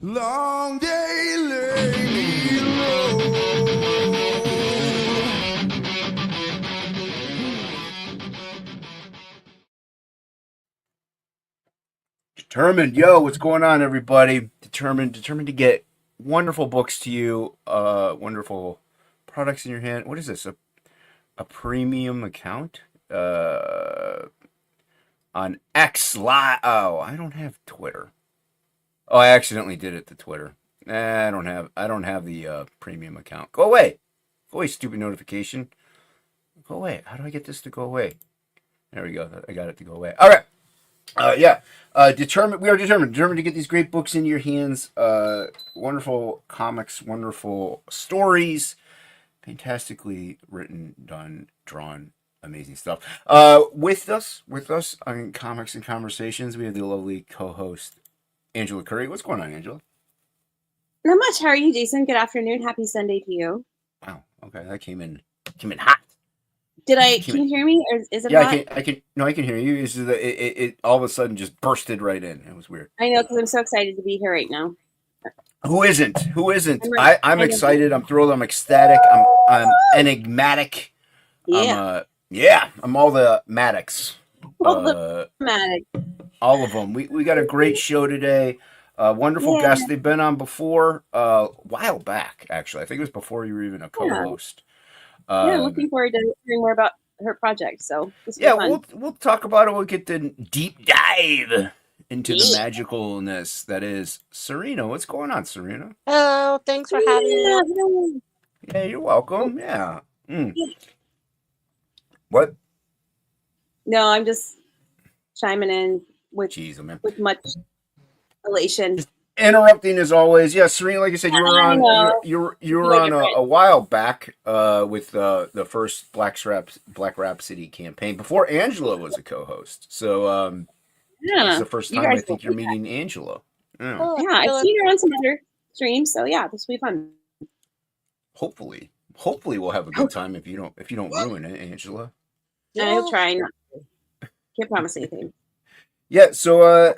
Long day late road. Determined, yo, what's going on, everybody? Determined to get wonderful books to you, wonderful products in your hand. What is this? A premium account? On X Live. Oh, I don't have Twitter. Oh, I accidentally did it to Twitter. I don't have the premium account. Go away. Go away, stupid notification. Go away. How do I get this to go away? There we go. I got it to go away. All right. Yeah. We are determined to get these great books into your hands. Wonderful comics, wonderful stories, fantastically written, done, drawn, amazing stuff. With us on Comics and Conversations, we have the lovely co-host Angela Curry. What's going on, Angela? Not much. How are you, Jason? Good afternoon. Happy Sunday to you. Wow. Okay, that came in hot. Can you hear me? Or is it Yeah, hot? I can hear you. It all of a sudden just bursted right in. It was weird. I know, because I'm so excited to be here right now. Who isn't? I'm I'm excited. I'm thrilled. I'm ecstatic. I'm enigmatic. Yeah. I'm all the Maddox. Dramatic. All of them. We got a great show today. Wonderful guests. They've been on before a while back, actually. I think it was before you were even a co-host. I'm looking forward to hearing more about her project. So this will be fun. We'll talk about it. We'll get the deep dive into the magicalness that is Serena. What's going on, Serena? Hello, thanks for having me. Yeah, you're welcome. Yeah. What? No, I'm just chiming in with much elation. Just interrupting as always. Yeah, Serena, like I said, you were on a while back with the first Black Rhapsody campaign before Angela was a co-host. So it's the first time I think you're meeting Angela. Yeah, I've seen her on some other streams, so yeah, this will be fun. Hopefully we'll have a good time if you don't ruin it, Angela. I'll try not to. Can't promise anything. Yeah, so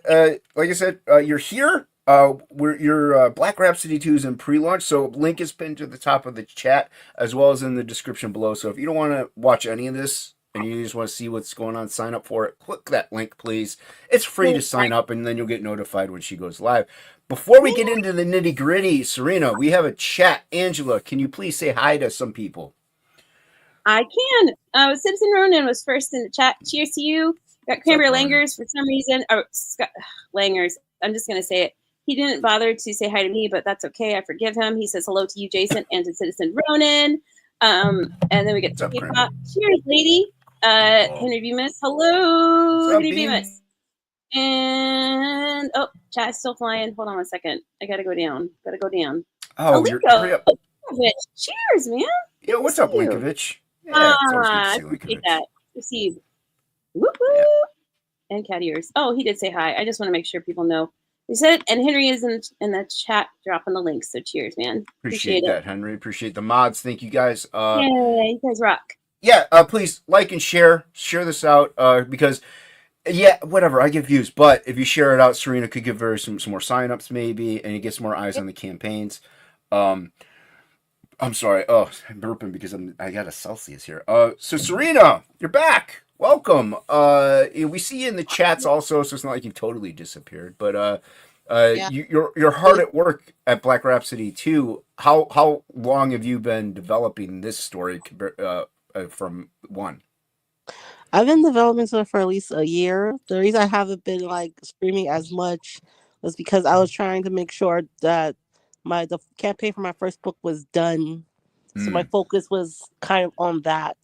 like I said, you're here. Your Black Rhapsody 2 is in pre-launch, so link is pinned to the top of the chat as well as in the description below. So if you don't want to watch any of this and you just want to see what's going on, sign up for it. Click that link, please. It's free to sign up, and then you'll get notified when she goes live. Before we get into the nitty-gritty, Serena, we have a chat. Angela, can you please say hi to some people? I can. Citizen Ronan was first in the chat. Cheers to you. Got Cranberry Langers for some reason. Langers. I'm just going to say it. He didn't bother to say hi to me, but that's okay. I forgive him. He says hello to you, Jason, and to Citizen Ronan. And then we get to K-pop. Cheers, lady. Henry Bemis. Hello, Henry Bemis. And chat is still flying. Hold on one second. I gotta go down. Oh, Linkovich. Cheers, man. Yeah, what's up, Linkovich? Yeah, I appreciate that. Receive. Woo-hoo. Yeah. And cat ears. Oh, he did say hi. I just want to make sure people know. He said it, and Henry is in the chat dropping the links. So cheers, man. Appreciate that, Henry. Appreciate the mods. Thank you guys. Yeah, you guys rock. Yeah, please like and share this out because whatever, I get views, but if you share it out, Serena could give her some more signups maybe, and you get some more eyes on the campaigns. I'm sorry. Oh, I'm burping because I got a Celsius here. So Serena, you're back. Welcome. We see you in the chats also, so it's not like you've totally disappeared. But you're hard at work at Black Rhapsody 2. How long have you been developing this story from 1? I've been developing it for at least a year. The reason I haven't been streaming as much was because I was trying to make sure that the campaign for my first book was done. So my focus was kind of on that.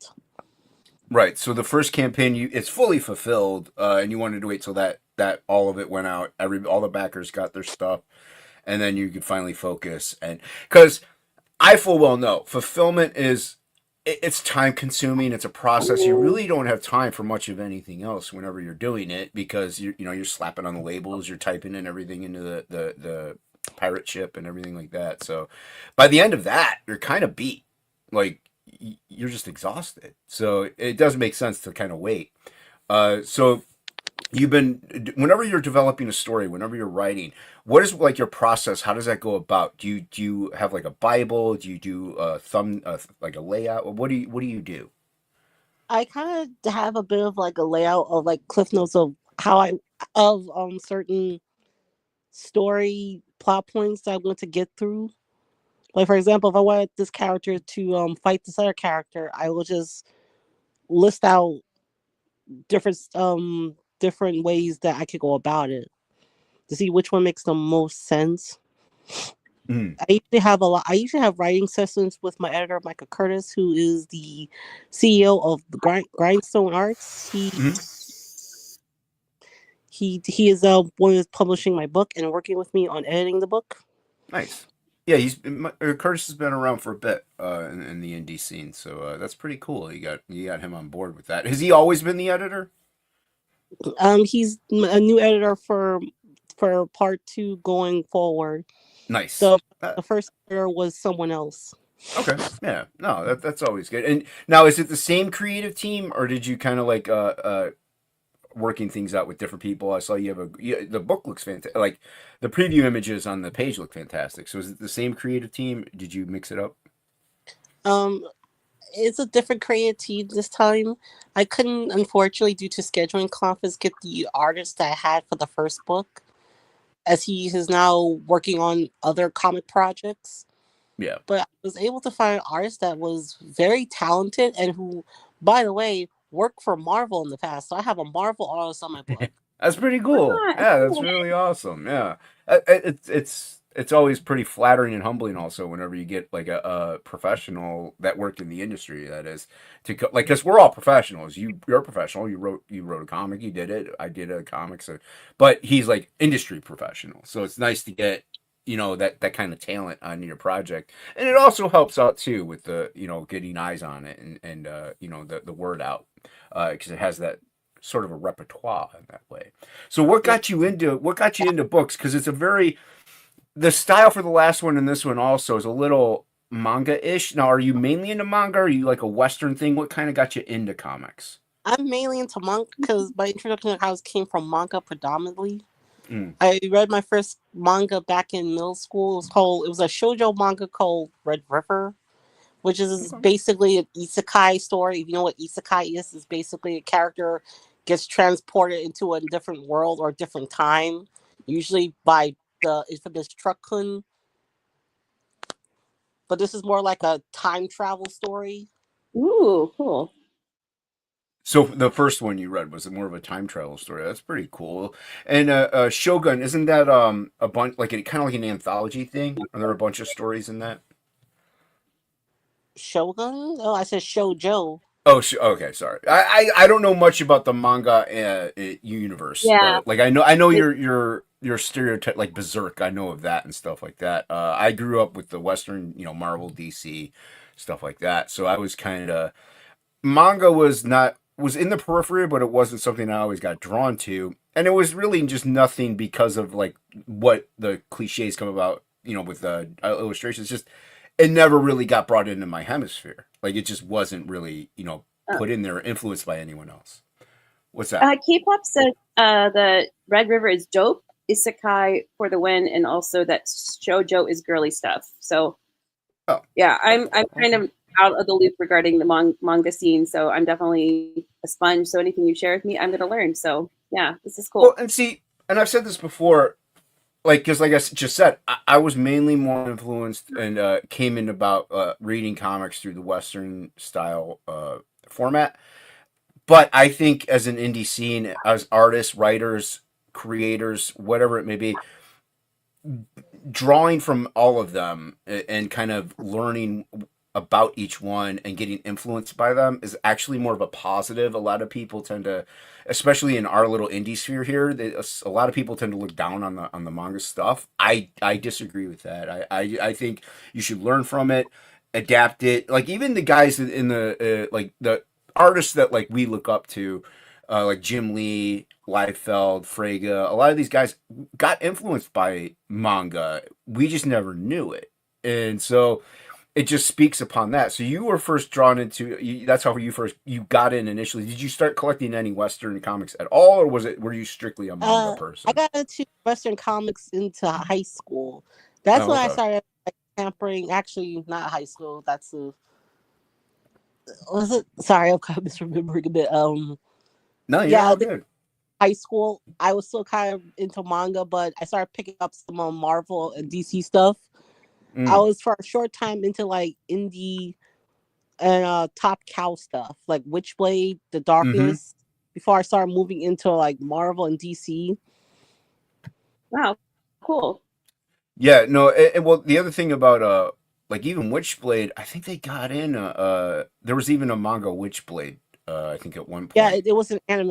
Right. So the first campaign, it's fully fulfilled, and you wanted to wait till that all of it went out. All the backers got their stuff, and then you could finally focus. And because I full well know fulfillment it's time consuming. It's a process. You really don't have time for much of anything else whenever you're doing it because you're slapping on the labels, you're typing in everything into the pirate ship and everything like that. So by the end of that, you're kind of beat. You're just exhausted. So it does make sense to kind of wait. So whenever you're developing a story, whenever you're writing, what is like your process? How does that go about? Do you have like a Bible? Do you do like a layout? What do you do? I kind of have a bit of like a layout of like cliff notes of how I of certain story plot points that I want to get through. Like for example, if I wanted this character to fight this other character, I will just list out different ways that I could go about it to see which one makes the most sense. Mm. I usually have writing sessions with my editor, Michael Curtis, who is the CEO of the Grindstone Arts. Mhm. He is one who's publishing my book and working with me on editing the book. Nice. Yeah, Curtis has been around for a bit in the indie scene, so that's pretty cool. You got him on board with that. Has he always been the editor? He's a new editor for part two going forward. Nice. The first editor was someone else. Okay. Yeah. No, that's always good. And now, is it the same creative team, or did you kind of like working things out with different people? I saw you have the book looks fantastic. Like the preview images on the page look fantastic. So is it the same creative team? Did you mix it up? Um, it's a different creative team this time. I couldn't, unfortunately, due to scheduling conflicts, get the artist that I had for the first book, as he is now working on other comic projects. Yeah. But I was able to find an artist that was very talented and who, by the way, worked for Marvel in the past. So I have a Marvel artist on my book. That's pretty cool. Ah, Yeah, that's really awesome. Yeah, it's always pretty flattering and humbling also whenever you get like a professional that worked in the industry, that is, like, because we're all professionals. You're a professional. You wrote a comic. You did it. I did a comic. So, but he's like industry professional. So it's nice to get that kind of talent on your project, and it also helps out too with the getting eyes on it and the word out, because it has that sort of a repertoire in that way. So what got you into books? Because it's a very the style for the last one and this one also is a little manga-ish. Now, are you mainly into manga? Are you like a Western thing? What kind of got you into comics? I'm mainly into manga because my introduction to house came from manga predominantly. Mm. I read my first manga back in middle school. It was a shoujo manga called Red River, which is Okay. basically an isekai story. If you know what isekai is, it's basically a character gets transported into a different world or a different time, usually by the infamous Truck-kun. But this is more like a time travel story. ooh, cool. So the first one you read, was it more of a time travel story? That's pretty cool. And Shogun, isn't that a bunch, like, kind of like an anthology thing? Are there a bunch of stories in that? Shogun? Oh, I said shoujo. Oh, okay, sorry. I don't know much about the manga universe. Yeah. Like, I know your stereotype, like Berserk. I know of that and stuff like that. I grew up with the Western, Marvel, DC, stuff like that. So I was kind of manga was in the periphery, but it wasn't something I always got drawn to. And it was really just nothing because of like what the cliches come about, with the illustrations. Just it never really got brought into my hemisphere. Like it just wasn't really, Uh, put in there or influenced by anyone else. What's that? K-pop said the Red River is dope, isekai for the win, and also that shoujo is girly stuff. So Oh, yeah, I'm kind okay. of out of the loop regarding the manga scene. So I'm definitely a sponge. So anything you share with me, I'm going to learn. So yeah, this is Well, cool. and see, and I've said this before, like, because like just said, I was mainly more influenced and came in about reading comics through the Western style format. But I think as an indie scene, as artists, writers, creators, whatever it may be, drawing from all of them and kind of learning about each one and getting influenced by them is actually more of a positive. A lot of people tend to, especially in our little indie sphere here, a lot of people tend to look down on the manga stuff. I disagree with that. I think you should learn from it, adapt it. Like even the guys in the like the artists that like we look up to, like Jim Lee, Liefeld, Frege, a lot of these guys got influenced by manga. We just never knew it. And so it just speaks upon that. So you were first drawn into that's how you got in initially. Did you start collecting any Western comics at all, or were you strictly a manga I person? got into Western comics into high school. That's Oh, when I okay. started like, tampering. Actually, not high school. That's a was it? Sorry, I'm kind of misremembering a bit. No, you're Yeah, all good. high school, I was still kind of into manga, but I started picking up some Marvel and DC stuff. I Mm. was for a short time into like indie and Top Cow stuff, like Witchblade, The Mm-hmm. Darkness. Before I started moving into like Marvel and DC. Wow, cool. Yeah, no, well, the other thing about like even Witchblade, I think they got in there was even a manga Witchblade, I think at one Yeah, point. it was an anime.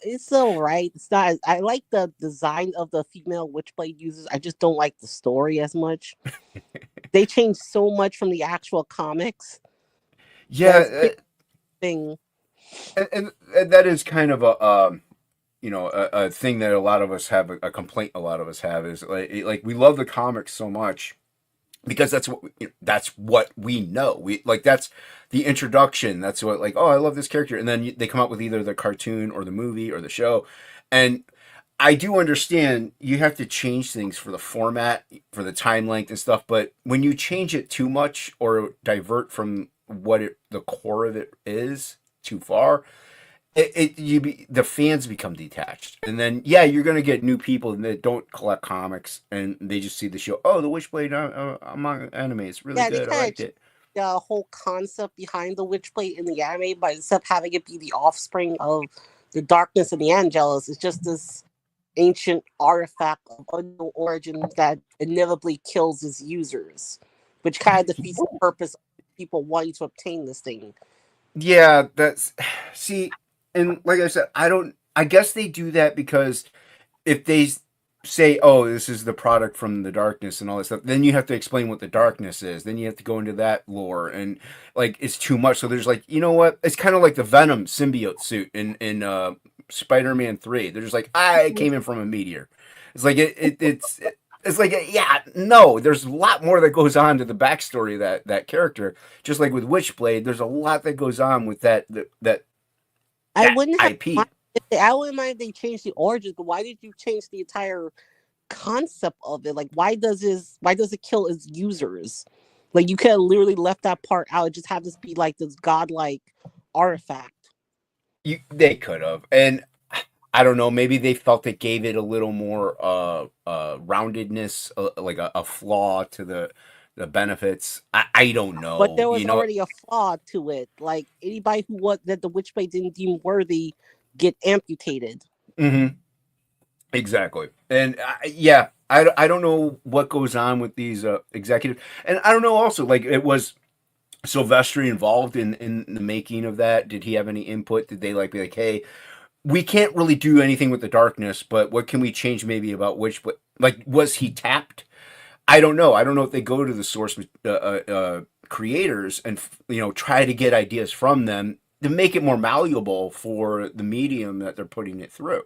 It's still right. It's not. I like the design of the female Witchblade users. I just don't like the story as much. They changed so much from the actual comics. Yeah, That's a big thing. and that is kind of a a thing that a lot of us have a complaint a lot of us have is like we love the comics so much because that's what we know. We like that's the introduction. That's what like, oh, I love this character, and then they come up with either the cartoon or the movie or the show, and I do understand you have to change things for the format, for the time length and stuff. But when you change it too much or divert from the core of it is too far, the fans become detached, and then yeah, you're gonna get new people that don't collect comics and they just see the show. Oh, the Witchblade manga anime is really Yeah, they good. I kind of liked changed it. the whole concept behind the Witchblade in the anime, but instead of having it be the offspring of the darkness and the Angelus, it's just this ancient artifact of unknown origin that inevitably kills its users, which kind of defeats the purpose of people wanting to obtain this thing. Yeah, that's see, and like I said, I don't. I guess they do that because if they say, "Oh, this is the product from the darkness" and all this stuff, then you have to explain what the darkness is. Then you have to go into that lore, and like it's too much. So there's like, you know what? It's kind of like the Venom symbiote suit in Spider-Man 3. They're just like, I came in from a meteor. It's like it's like yeah, no. There's a lot more that goes on to the backstory of that character. Just like with Witchblade, there's a lot that goes on with I that wouldn't have mind IP. I wouldn't mind if they changed the origins, but why did you change the entire concept of it? Like, why does it kill its users? Like, you could have literally left that part out and just have this be like this godlike artifact. They could have, and I don't know. Maybe they felt it gave it a little more roundedness, like a flaw to the benefits. I don't But know. there was You know. already a flaw to it. Like anybody who was that the Witchblade didn't deem worthy get amputated. Hmm. Exactly. And yeah, I don't know what goes on with these executives, and I don't know also like it was Silvestri involved in the making of that. Did he have any input? Did they like be like, hey, we can't really do anything with the darkness, but what can we change maybe about which? Like, was he tapped? I don't know. I don't know if they go to the source creators and try to get ideas from them to make it more malleable for the medium that they're putting it through.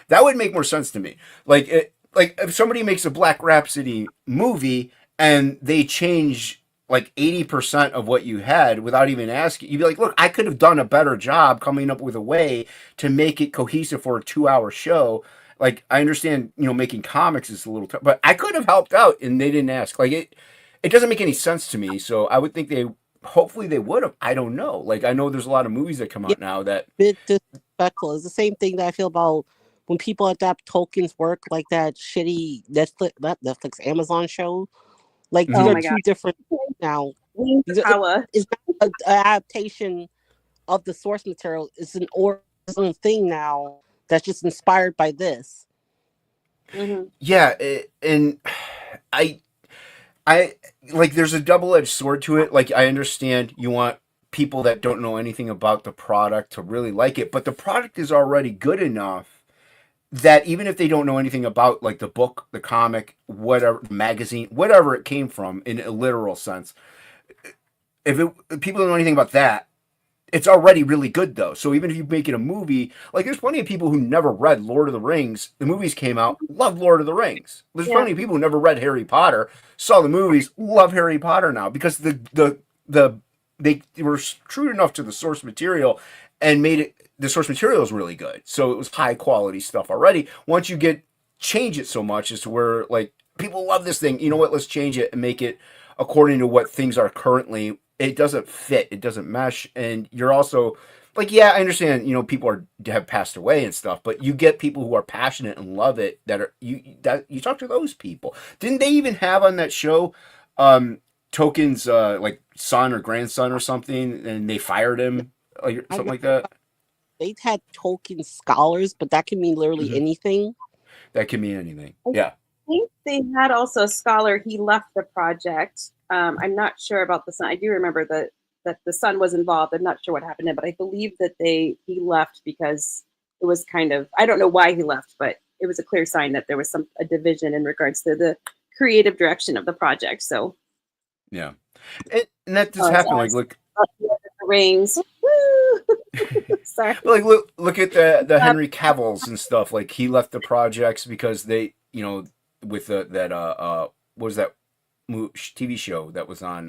That would make more sense to me. Like if somebody makes a Black Rhapsody movie and they change like 80% of what you had without even asking, you'd be like, look, I could have done a better job coming up with a way to make it cohesive for a 2 hour show. Like I understand, making comics is a little tough, but I could have helped out and they didn't ask. Like it doesn't make any sense to me. So I would think hopefully they would have. I don't know. Like I know there's a lot of movies that come Yeah, out now that. bit disrespectful. It's the same thing that I feel about when people adapt Tolkien's work, like that shitty Netflix, not Netflix, Amazon show. Like these Oh Mhm. are my god. two different now. Wings of These are, Power. it's not an adaptation of the source material. It's an original thing now that's just inspired by this. Hmm. Yeah, and I I like there's a double-edged sword to it. Like I understand you want people that don't know anything about the product to really like it, but the product is already good enough that even if they don't know anything about like the book, the comic, whatever, the magazine, whatever it came from in a literal sense, if people don't know anything about that, it's already really good though. So even if you make it a movie, like there's plenty of people who never read Lord of the Rings. The movies came out, love Lord of the Rings. There's Yeah. plenty of people who never read Harry Potter, saw the movies, love Harry Potter now because the they were true enough to the source material and made it. The source material is really good, so it was high quality stuff already. Once you change it so much as to where like people love this thing, you know what? Let's change it and make it according to what things are currently. It doesn't fit. It doesn't mesh, and you're also like, yeah, I understand. You know, people have passed away and stuff, but you get people who are passionate and love it. That you talk to those people. Didn't they even have on that show? Token's like son or grandson or something, and they fired him, like something like that. They had Tolkien scholars, but that can mean literally anything. That can mean anything. Yeah. I think they had also a scholar. He left the project. I'm not sure about the son. I do remember that the son was involved. I'm not sure what happened to him, but I believe that he left because it was kind of, I don't know why he left, but it was a clear sign that there was a division in regards to the creative direction of the project. So yeah, and that just happened. Like, look, the rings. Woo! Sorry. Like, look at the Henry Cavills and stuff. Like, he left the projects because they, you know, with that what was that TV show that was on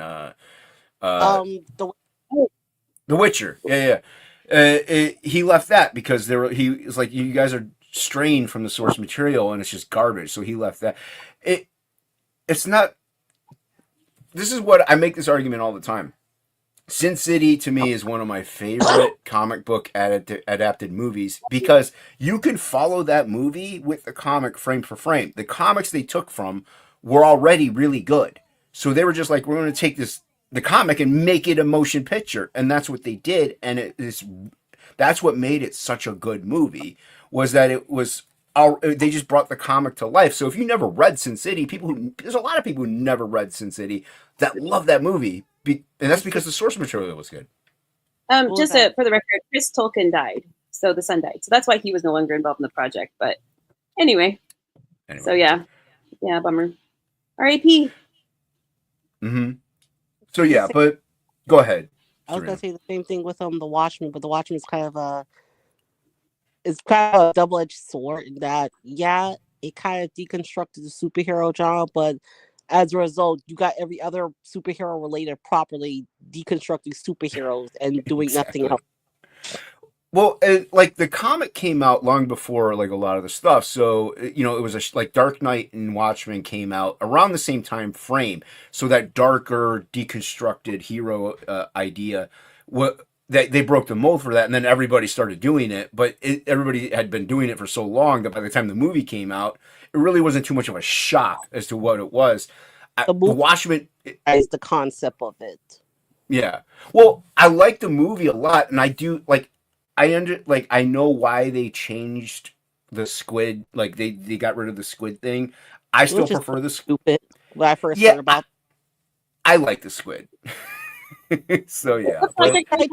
The Witcher. Yeah. He left that because he was like, you guys are strained from the source material and it's just garbage. So he left that. It's not. This is what I make this argument all the time. Sin City to me is one of my favorite comic book adapted movies because you can follow that movie with the comic frame for frame. The comics they took from were already really good. So they were just like, we're going to take the comic and make it a motion picture. And that's what they did. And that's what made it such a good movie, was that they just brought the comic to life. So if you never read Sin City, there's a lot of people who never read Sin City that love that movie. And that's because the source material was good. For the record, Chris Tolkien died. So the son died. So that's why he was no longer involved in the project. But anyway. So yeah. Yeah, bummer. R.I.P. Mm-hmm. So yeah, but go ahead. I was going to say the same thing with The Watchmen, but The Watchmen is kind of a double-edged sword in that, yeah, it kind of deconstructed the superhero genre, but as a result, you got every other superhero related properly deconstructing superheroes and doing nothing else. Well, like the comic came out long before like a lot of the stuff, so you know it was like Dark Knight and Watchmen came out around the same time frame. So that darker, deconstructed hero idea, they broke the mold for that, and then everybody started doing it. But everybody had been doing it for so long that by the time the movie came out, it really wasn't too much of a shock as to what it was. The Watchmen is the concept of it. Yeah. Well, I like the movie a lot, and I do like. I know why they changed the squid. Like they got rid of the squid thing. I still prefer the stupid. When I first heard about, I like the squid. So yeah. Sorry, I just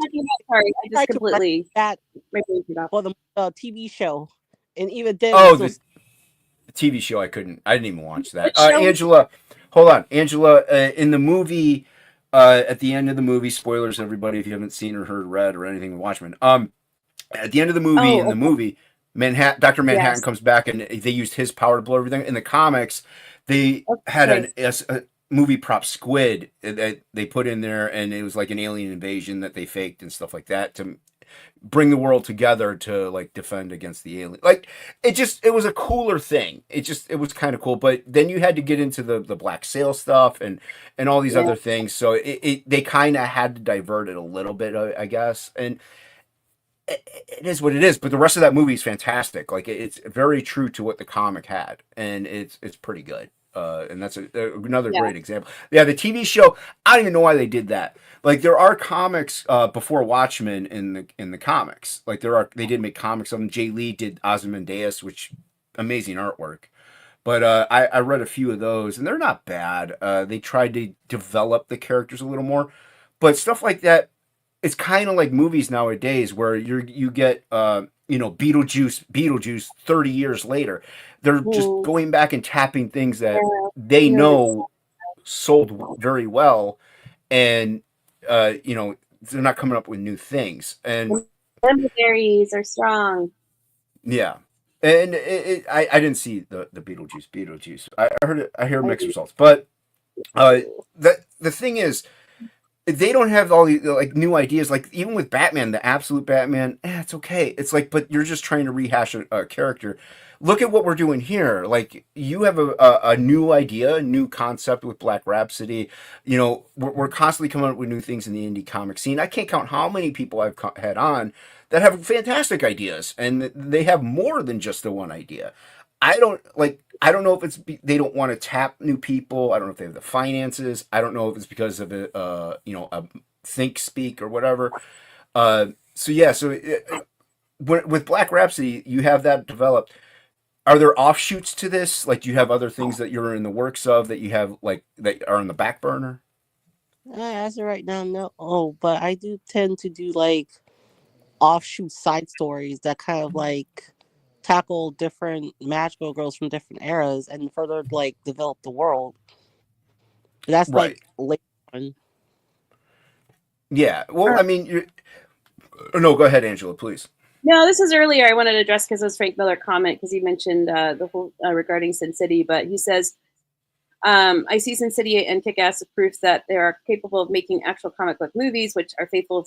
completely that for the TV show, and even then. The TV show I didn't even watch that. Angela, hold on, Angela. In the movie, at the end of the movie, spoilers, everybody, if you haven't seen or heard, read, or anything with Watchmen. At the end of the movie, Dr. Manhattan comes back and they used his power to blow everything. In the comics, they had a movie prop squid that they put in there, and it was like an alien invasion that they faked and stuff like that to bring the world together to like defend against the alien. Like it was a cooler thing. It was kind of cool. But then you had to get into the Black Sail stuff and all these other things. So they kind of had to divert it a little bit, I guess. And it is what it is, but the rest of that movie is fantastic. Like it's very true to what the comic had, and it's pretty good. And that's another great example. Yeah, the TV show, I don't even know why they did that. Like there are comics before Watchmen in the comics. Like they did make comics of them. Jay Lee did Ozymandias, which amazing artwork. But I read a few of those, and they're not bad. They tried to develop the characters a little more, but stuff like that. It's kind of like movies nowadays where you get Beetlejuice 30 years later. They're just going back and tapping things that they know sold very well, and they're not coming up with new things. And cemeteries are strong. Yeah, and I didn't see the Beetlejuice. I hear mixed results, but the thing is, they don't have all the like new ideas. Like even with Batman, the absolute Batman, it's okay. It's like, but you're just trying to rehash a character. Look at what we're doing here. Like you have a new idea, a new concept with Black Rhapsody. You know, we're constantly coming up with new things in the indie comic scene. I can't count how many people I've had on that have fantastic ideas, and they have more than just the one idea. I don't like. I don't know if they don't want to tap new people. I don't know if they have the finances. I don't know if it's because of a think speak or whatever. So yeah, with Black Rhapsody, you have that developed. Are there offshoots to this? Like, do you have other things that you're in the works of that you have like that are on the back burner? As of right now, no. Oh, but I do tend to do like offshoot side stories that kind of like tackle different magical girls from different eras and further like develop the world. That's Right. like later on. Yeah. Well, I mean, no. Go ahead, Angela, please. No, this was earlier. I wanted to address because it was Frank Miller comment because he mentioned the whole regarding Sin City, but he says, I see Sin City and Kick-Ass as proof that they are capable of making actual comic book movies, which are faithful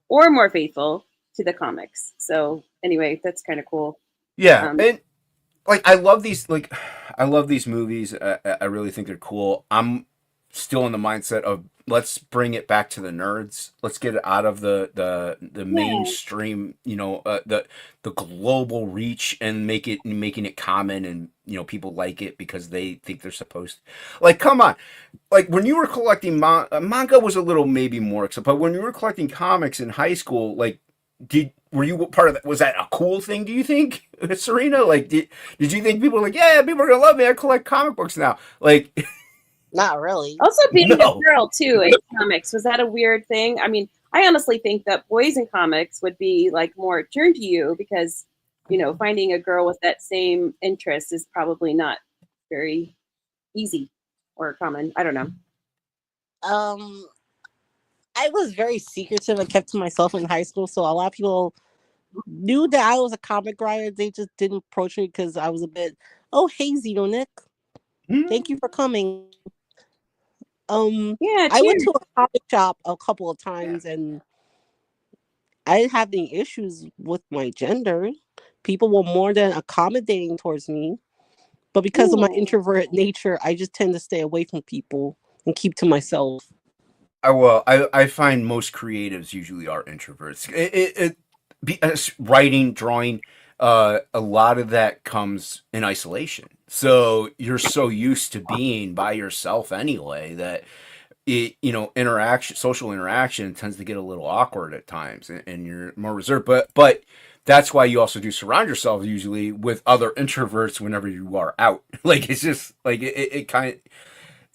or more faithful to the comics. So anyway, that's kind of cool. Yeah, and like I love these movies. I really think they're cool. I'm still in the mindset of let's bring it back to the nerds. Let's get it out of the mainstream, the global reach, and making it common, and people like it because they think they're supposed to. Like, come on, like when you were collecting manga was a little maybe more, but when you were collecting comics in high school, like were you part of that? Was that a cool thing? Do you think, Serena? Like, did you think people were like, yeah, people are gonna love me? I collect comic books now. Like, Not really. Also, being No. a girl too in comics, was that a weird thing? I mean, I honestly think that boys in comics would be like more turned to you because finding a girl with that same interest is probably not very easy or common. I don't know. I was very secretive and kept to myself in high school, so a lot of people knew that I was a comic writer. They just didn't approach me because I was a bit, oh, hey, Zeno Nick, thank you for coming. Yeah, I went cheers. to a comic shop a couple of times and I didn't have any issues with my gender. People were more than accommodating towards me. But because of my Ooh. introverted nature, I just tend to stay away from people and keep to myself. I find most creatives usually are introverts. Writing, drawing, a lot of that comes in isolation. So you're so used to being by yourself anyway that social interaction tends to get a little awkward at times, and you're more reserved. But that's why you also do surround yourself usually with other introverts whenever you are out. Like it's just like it kind of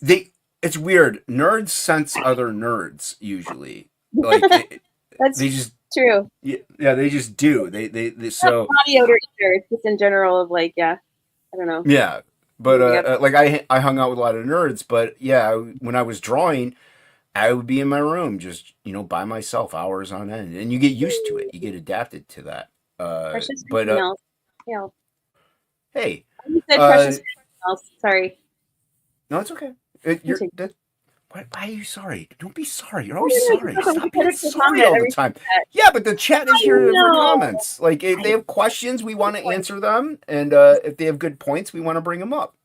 they. It's weird. Nerds sense other nerds usually. Like That's they just true. yeah they just do. They so Body odor either, just in general of like, yeah, I don't know. yeah. But Yep. like I hung out with a lot of nerds. But yeah, when I was drawing, I would be in my room just by myself hours on end, and you get used to it. You get adapted to that. Precious But else. Yeah. hey, You said precious else. Sorry. no, it's okay. Why are you sorry? Don't be sorry. You're I always don't know, sorry. it's Stop being a sorry comment all the every time. that. Yeah, but the chat is here for know. comments. Like if they have questions, we want to answer them, and if they have good points, we want to bring them up.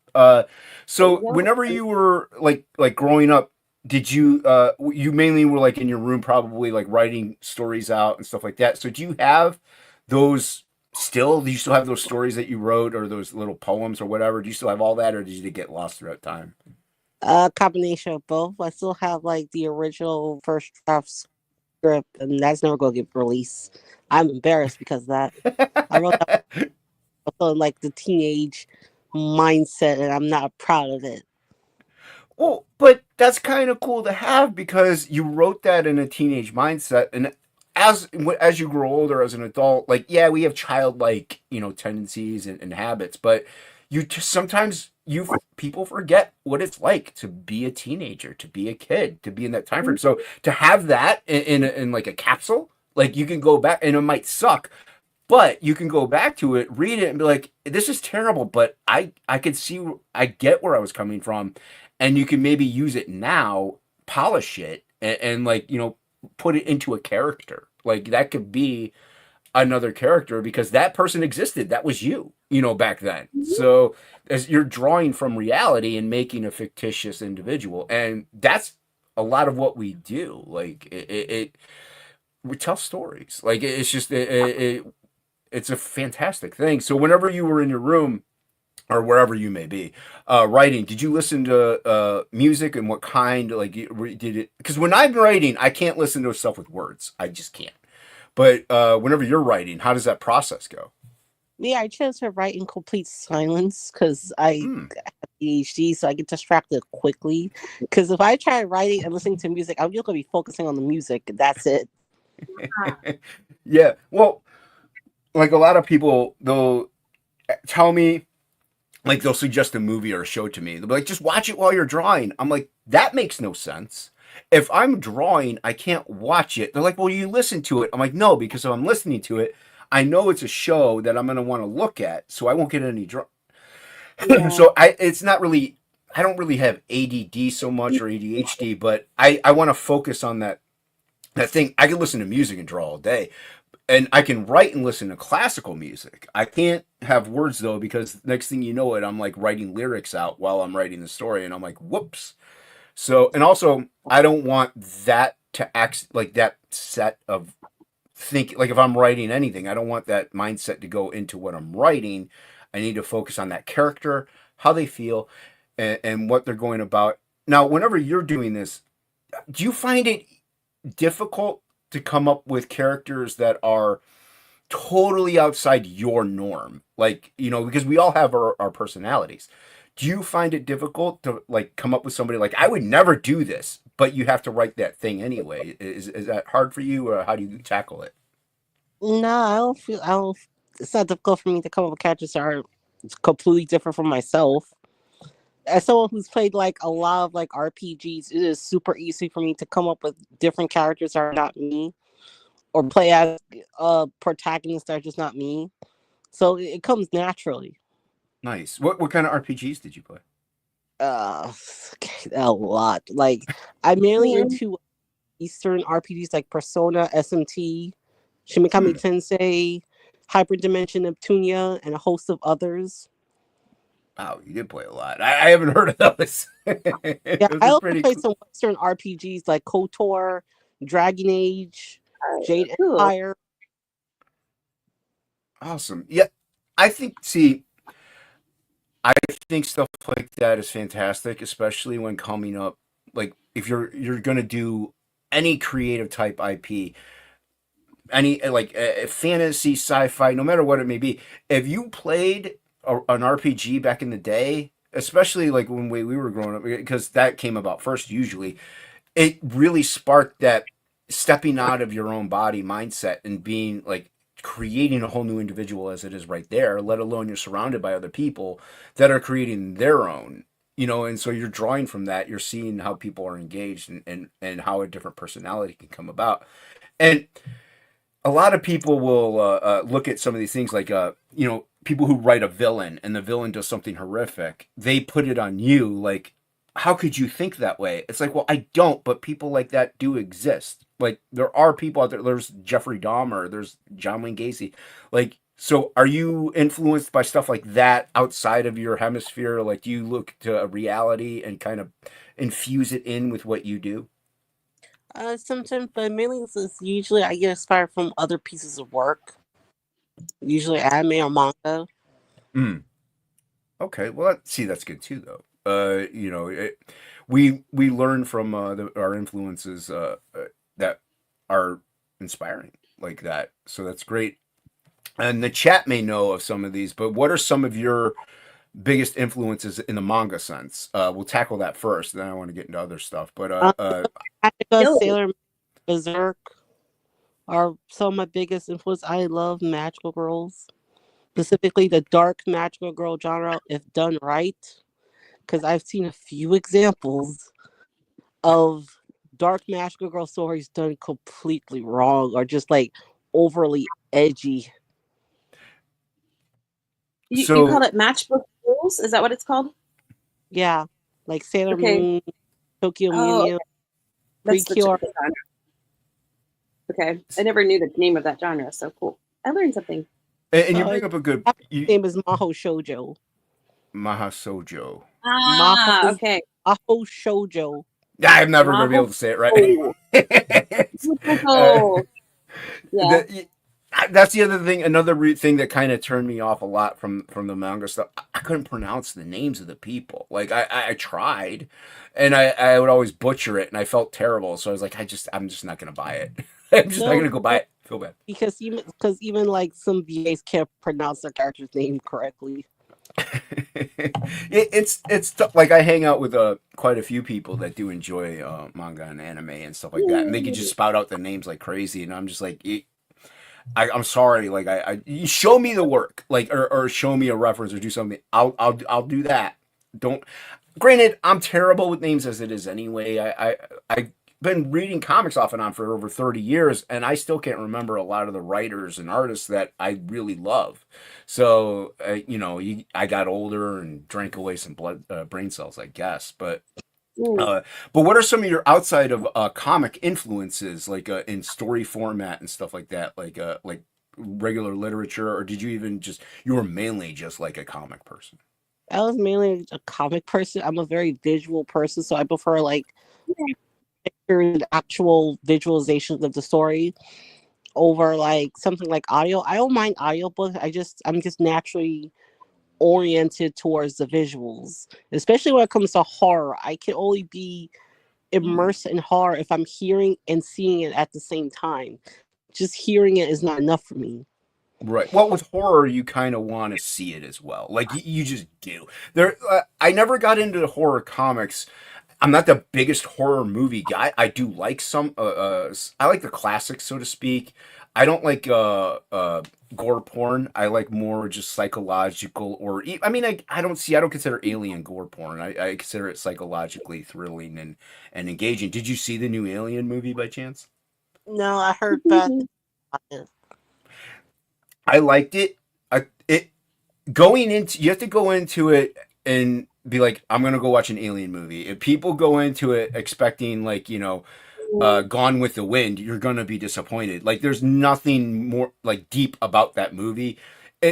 So whenever you were like growing up, did you mainly were like in your room, probably like writing stories out and stuff like that. So do you have those still? Do you still have those stories that you wrote or those little poems or whatever? Do you still have all that, or did you get lost throughout time? A combination of both. I still have like the original first draft script, and that's never going to get released. I'm embarrassed because of that. I wrote that in like the teenage mindset, and I'm not proud of it. Well, but that's kind of cool to have because you wrote that in a teenage mindset, and as you grow older as an adult, like yeah, we have childlike tendencies and habits, but you just sometimes people forget what it's like to be a teenager, to be a kid, to be in that time frame. So to have that in like a capsule, like you can go back, and it might suck, but you can go back to it, read it, and be like, "This is terrible," but I could see, I get where I was coming from, and you can maybe use it now, polish it, and like, put it into a character. Like that could be another character because that person existed. That was you, back then. So as you're drawing from reality and making a fictitious individual, and that's a lot of what we do. Like we tell stories. Like it's just it's a fantastic thing. So whenever you were in your room or wherever you may be writing, did you listen to music, and what kind? Like did it? Because when I'm writing, I can't listen to stuff with words. I just can't. But whenever you're writing, how does that process go? Yeah, I chose to write in complete silence because I have ADHD, so I get distracted quickly. Because if I try writing and listening to music, I'm just gonna be focusing on the music. That's it. Yeah. Well, like a lot of people, they'll tell me, like they'll suggest a movie or a show to me. They'll be like, just watch it while you're drawing. I'm like, that makes no sense. If I'm drawing, I can't watch it. They're like, well, you listen to it. I'm like, no, because if I'm listening to it, I know it's a show that I'm going to want to look at, so I won't get any draw. Yeah. So it's not really, I don't really have ADD so much or ADHD, but I want to focus on that thing. I can listen to music and draw all day, and I can write and listen to classical music. I can't have words though, because next thing you know it, I'm like writing lyrics out while I'm writing the story, and I'm like, whoops. So, and also, I don't want that to act like that set of think. Like if I'm writing anything, I don't want that mindset to go into what I'm writing. I need to focus on that character, how they feel, and what they're going about. Now, whenever you're doing this, do you find it difficult to come up with characters that are totally outside your norm? Like, because we all have our personalities. Do you find it difficult to like come up with somebody like, I would never do this, but you have to write that thing anyway? Is that hard for you, or how do you tackle it? No, I don't feel. I don't. It's not difficult for me to come up with characters that are completely different from myself. As someone who's played like a lot of like RPGs, it is super easy for me to come up with different characters that are not me, or play as protagonists that are just not me. So it comes naturally. Nice. What kind of RPGs did you play? Uh, a lot. Like I'm mainly Yeah. into Eastern RPGs like Persona, SMT, Shin Megami Hmm. Tensei, Hyperdimension Neptunia, and a host of others. Wow, you did play a lot. I haven't heard of those. Yeah, Those I are also pretty played cool. some Western RPGs like KOTOR, Dragon Age, Jade Cool. Empire. Awesome. Yeah, I think. See, I think stuff like that is fantastic, especially when coming up. Like, if you're gonna do any creative type IP, any like fantasy, sci-fi, no matter what it may be. If you played an RPG back in the day, especially like when we were growing up, because that came about first, usually it really sparked that stepping out of your own body mindset and being like creating a whole new individual as it is right there, let alone you're surrounded by other people that are creating their own, and so you're drawing from that, you're seeing how people are engaged, and how a different personality can come about. And a lot of people will look at some of these things like people who write a villain and the villain does something horrific, they put it on you, like, how could you think that way? It's like, well, I don't, but people like that do exist. Like, there are people out there. There's Jeffrey Dahmer, there's John Wayne Gacy. Like, so are you influenced by stuff like that outside of your hemisphere? Like, do you look to a reality and kind of infuse it in with what you do? Sometimes, but mainly it's usually I get inspired from other pieces of work, usually anime or manga. Mm. Okay, well, see, that's good too, though. We learn from our influences that are inspiring like that. So that's great. And the chat may know of some of these, but what are some of your biggest influences in the manga sense? We'll tackle that first, then I want to get into other stuff. But Um, Magica, Yo. Sailor Moon, Berserk are some of my biggest influence. I love magical girls, specifically the dark magical girl genre, if done right. Because I've seen a few examples of dark magical girl stories done completely wrong or just like overly edgy. You call so it matchbook rules? Is that what it's called? Yeah. like Sailor Okay. Moon, Tokyo Oh, Mew, that's the Precure. genre. Okay. I never knew the name of that genre. So cool. I learned something. And you Uh, bring up a good Japanese name is Maho Shoujo. Mahasojo. Ah, Maho okay. Maho Shoujo. I'm never going to be Maho. able to say it right. uh, Oh, yeah. that's the other thing. Another thing that kind of turned me off a lot from the manga stuff. I couldn't pronounce the names of the people. Like I tried, and I would always butcher it, and I felt terrible. So I was like, I'm just not gonna buy it. I'm just not No, gonna go buy it. Feel bad. because even like some VAs can't pronounce their character's name correctly. Like I hang out with quite a few people that do enjoy manga and anime and stuff like that, and they could just spout out the names like crazy, and I'm just like, I'm sorry, like you show me the work, like or show me a reference or do something. I'll do that. Don't. Granted, I'm terrible with names as it is anyway. I've been reading comics off and on for over 30 years, and I still can't remember a lot of the writers and artists that I really love. So I got older and drank away some brain cells, I guess. Mm. But what are some of your outside of comic influences, like in story format and stuff like that, like regular literature, or did you even you were mainly just like a comic person? I was mainly a comic person. I'm a very visual person, so I prefer like pictures, actual visualizations of the story over like something like audio. I don't mind audiobooks. I'm just naturally oriented towards the visuals, especially when it comes to horror. I can only be immersed in horror if I'm hearing and seeing it at the same time. Just hearing it is not enough for me. Right. Well, with horror, you kind of want to see it as well. Like you just do. I never got into the horror comics. I'm not the biggest horror movie guy. I do like some. I like the classics, so to speak. I don't like gore porn. I like more just psychological or. I mean, I don't consider Alien gore porn. I consider it psychologically thrilling and engaging. Did you see the new Alien movie by chance? No, I heard bad things about it. I liked it. It going into you have to go into it and be like, I'm gonna go watch an alien movie. If people go into it expecting like Gone with the Wind, you're gonna be disappointed. Like there's nothing more like deep about that movie.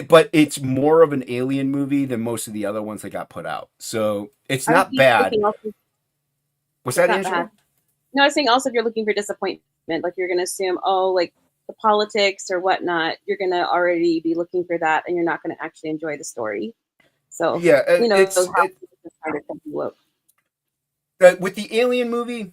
But it's more of an alien movie than most of the other ones that got put out. So it's I was not bad. thinking also, What's it's that, not bad. Angela? No, I was saying also if you're looking for disappointment, like you're gonna assume, oh, like the politics or whatnot, you're gonna already be looking for that, and you're not gonna actually enjoy the story. So Yeah, with the alien movie,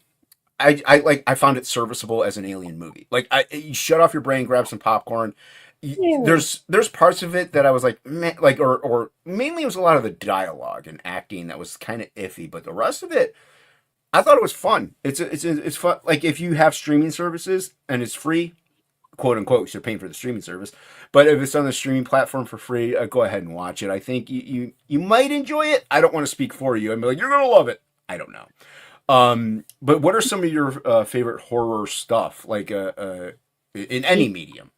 I found it serviceable as an alien movie. Like you shut off your brain, grab some popcorn. Yeah. There's parts of it that I was like, man, like or mainly it was a lot of the dialogue and acting that was kind of iffy, but the rest of it, I thought it was fun. It's fun. Like if you have streaming services and it's free, quote unquote, you're paying for the streaming service. But if it's on the streaming platform for free, go ahead and watch it. I think you might enjoy it. I don't want to speak for you. I'm like you're gonna love it. I don't know. But what are some of your favorite horror stuff, like in any medium?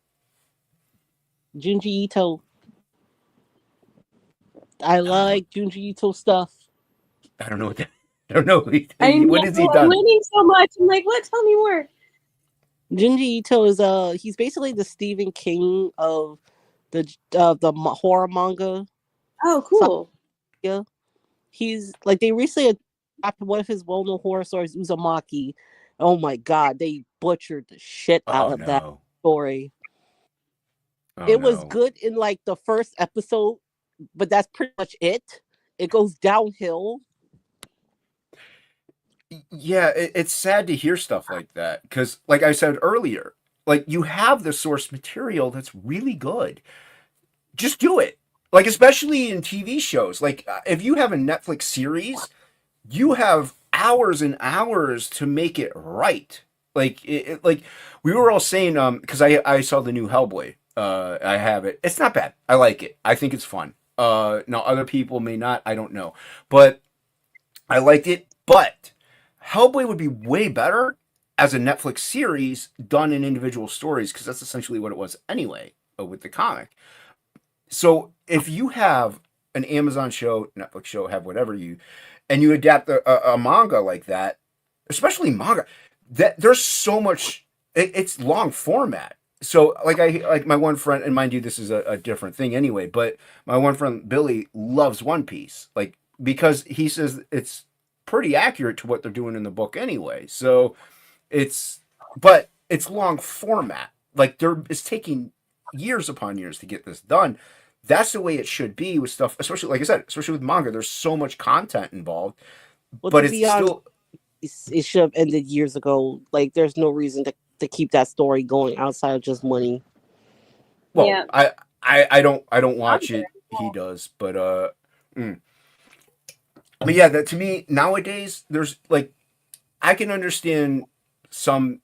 Junji Ito. I like Junji Ito stuff. I don't know what that. I don't know. I know, What has he I'm done? learning so much. I'm like, what? Tell me more. Junji Ito is he's basically the Stephen King of the horror manga. Oh, cool. Yeah, he's like they recently adapted one of his well-known horror stories, Uzumaki. Oh my god, they butchered the shit out Oh of that no. story. Oh It was no. good in like the first episode, but that's pretty much it. It goes downhill. Yeah, it's sad to hear stuff like that because, like I said earlier, like you have the source material that's really good. Just do it. Like especially in TV shows. Like if you have a Netflix series, you have hours and hours to make it right. Like like we were all saying because I saw the new Hellboy. I have it. It's not bad. I like it. I think it's fun. Now other people may not. I don't know, but I liked it. But Hellboy would be way better as a Netflix series done in individual stories because that's essentially what it was anyway with the comic. So if you have an Amazon show, Netflix show, have whatever and you adapt a manga like that, especially manga, that there's so much. It's long format. So like my one friend, and mind you, this is a different thing anyway. But my one friend Billy loves One Piece, like because he says it's pretty accurate to what they're doing in the book anyway. So it's but it's long format. Like it's taking years upon years to get this done. That's the way it should be with stuff, especially like I said, especially with manga. There's so much content involved, Well, but to it's be honest, still it should have ended years ago. Like, there's no reason to keep that story going outside of just money. well. Yeah. I don't watch it. He does, mm. But yeah, that to me nowadays there's like I can understand some